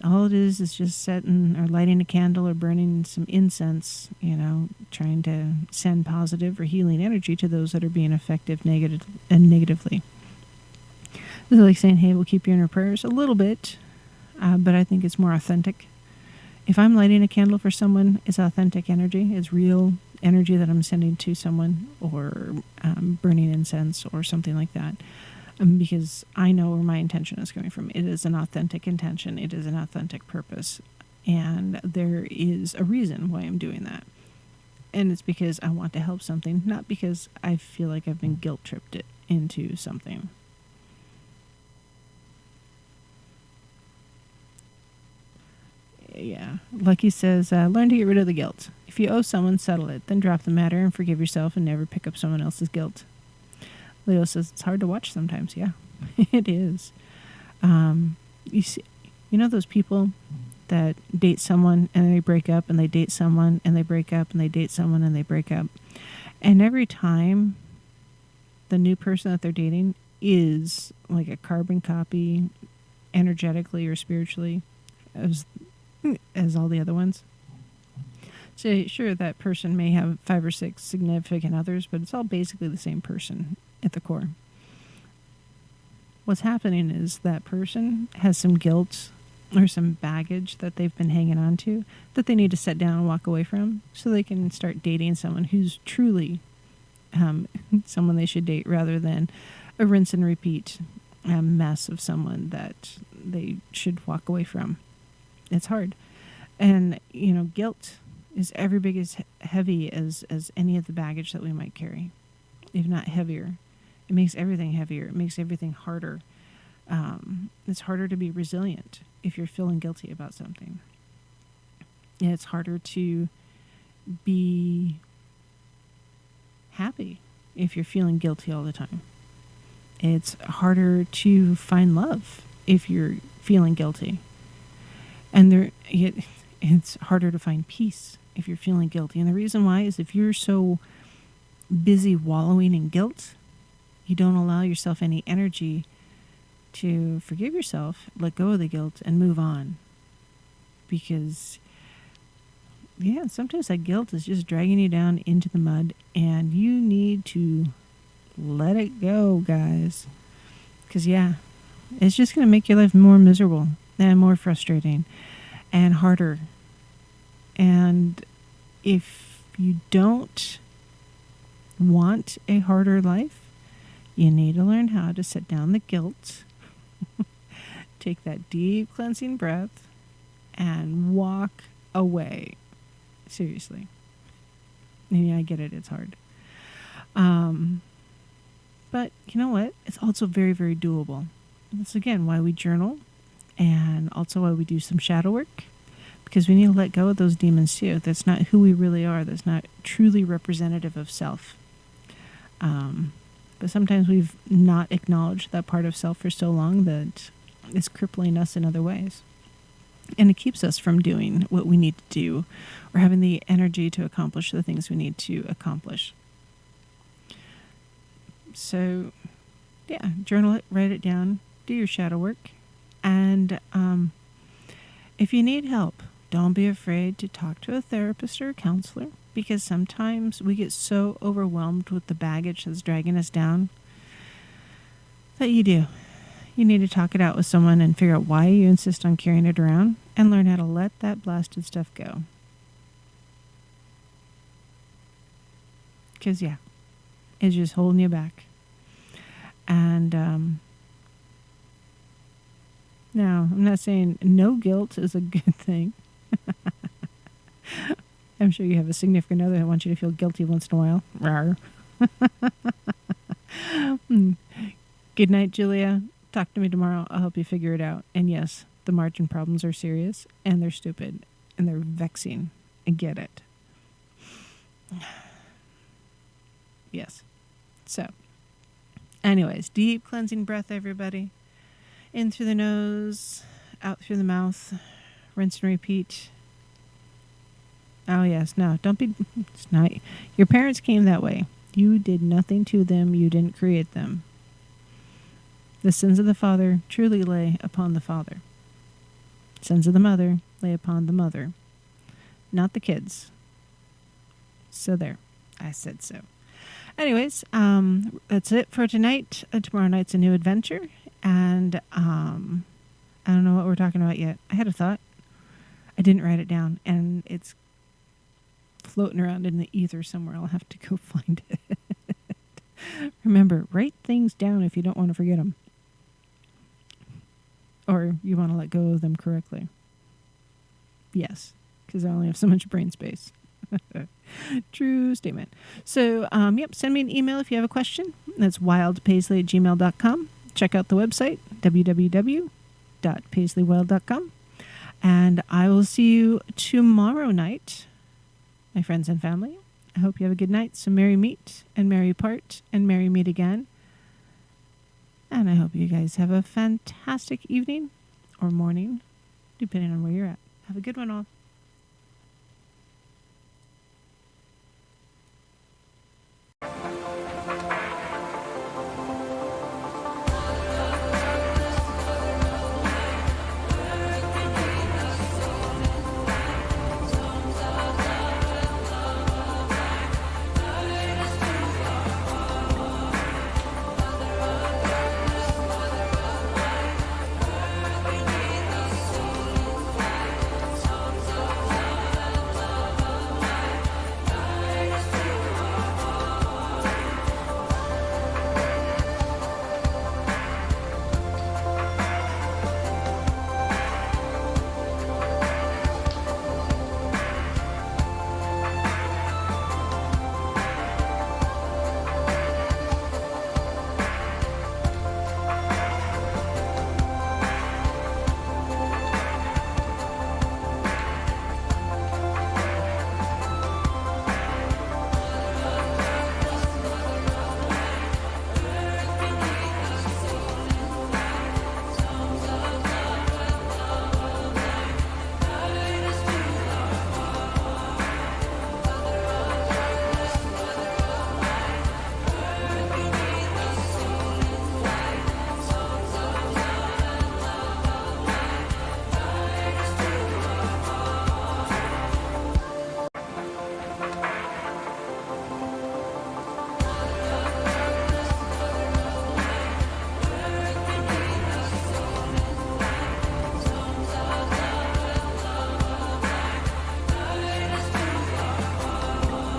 all it is just setting or lighting a candle or burning some incense, trying to send positive or healing energy to those that are being affected negatively. It's like saying, hey, we'll keep you in our prayers a little bit, but I think it's more authentic. If I'm lighting a candle for someone, it's authentic energy. It's real energy that I'm sending to someone, or burning incense or something like that, because I know where my intention is coming from. It is an authentic intention. It is an authentic purpose. And there is a reason why I'm doing that. And it's because I want to help something, not because I feel like I've been guilt-tripped into something. Yeah. Lucky says, learn to get rid of the guilt. If you owe someone, settle it. Then drop the matter and forgive yourself and never pick up someone else's guilt. Leo says, it's hard to watch sometimes. Yeah, it is. You see, those people that date someone and they break up, and they date someone and they break up, and they date someone and they break up. And every time the new person that they're dating is like a carbon copy, energetically or spiritually, as all the other ones. So sure, that person may have 5 or 6 significant others, but it's all basically the same person at the core. What's happening is that person has some guilt or some baggage that they've been hanging on to that they need to set down and walk away from, so they can start dating someone who's truly someone they should date, rather than a rinse and repeat mess of someone that they should walk away from. It's hard. And, guilt is every bit as heavy as any of the baggage that we might carry, if not heavier. It makes everything heavier. It makes everything harder. It's harder to be resilient if you're feeling guilty about something. And it's harder to be happy if you're feeling guilty all the time. It's harder to find love if you're feeling guilty. And it's harder to find peace if you're feeling guilty. And the reason why is, if you're so busy wallowing in guilt, you don't allow yourself any energy to forgive yourself, let go of the guilt, and move on. Because, sometimes that guilt is just dragging you down into the mud, and you need to let it go, guys. Because, it's just going to make your life more miserable and more frustrating and harder. And if you don't want a harder life, you need to learn how to set down the guilt, take that deep cleansing breath, and walk away. Seriously. I get it, it's hard. But you know what? It's also very, very doable. That's, again, why we journal, and also why we do some shadow work, because we need to let go of those demons too. That's not who we really are. That's not truly representative of self. But sometimes we've not acknowledged that part of self for so long that it's crippling us in other ways. And it keeps us from doing what we need to do, or having the energy to accomplish the things we need to accomplish. So, journal it, write it down, do your shadow work. And if you need help, don't be afraid to talk to a therapist or a counselor, because sometimes we get so overwhelmed with the baggage that's dragging us down that you need to talk it out with someone and figure out why you insist on carrying it around, and learn how to let that blasted stuff go. Because, it's just holding you back. And now, I'm not saying no guilt is a good thing. I'm sure you have a significant other that wants you to feel guilty once in a while. Rawr. Good night, Julia. Talk to me tomorrow. I'll help you figure it out. And yes, the margin problems are serious, and they're stupid, and they're vexing. I get it. Yes. So, anyways, deep cleansing breath, everybody. In through the nose, out through the mouth. Rinse and repeat. Oh, yes. No, don't be... It's not... Your parents came that way. You did nothing to them. You didn't create them. The sins of the father truly lay upon the father. Sins of the mother lay upon the mother. Not the kids. So there. I said so. Anyways, that's it for tonight. Tomorrow night's a new adventure. And I don't know what we're talking about yet. I had a thought. I didn't write it down. And it's floating around in the ether somewhere. I'll have to go find it. Remember, write things down if you don't want to forget them. Or you want to let go of them correctly. Yes, because I only have so much brain space. True statement. So, send me an email if you have a question. That's wildpaisley@gmail.com. Check out the website, www.paisleywild.com. And I will see you tomorrow night, my friends and family. I hope you have a good night. So merry meet and merry part and merry meet again. And I hope you guys have a fantastic evening or morning, depending on where you're at. Have a good one all.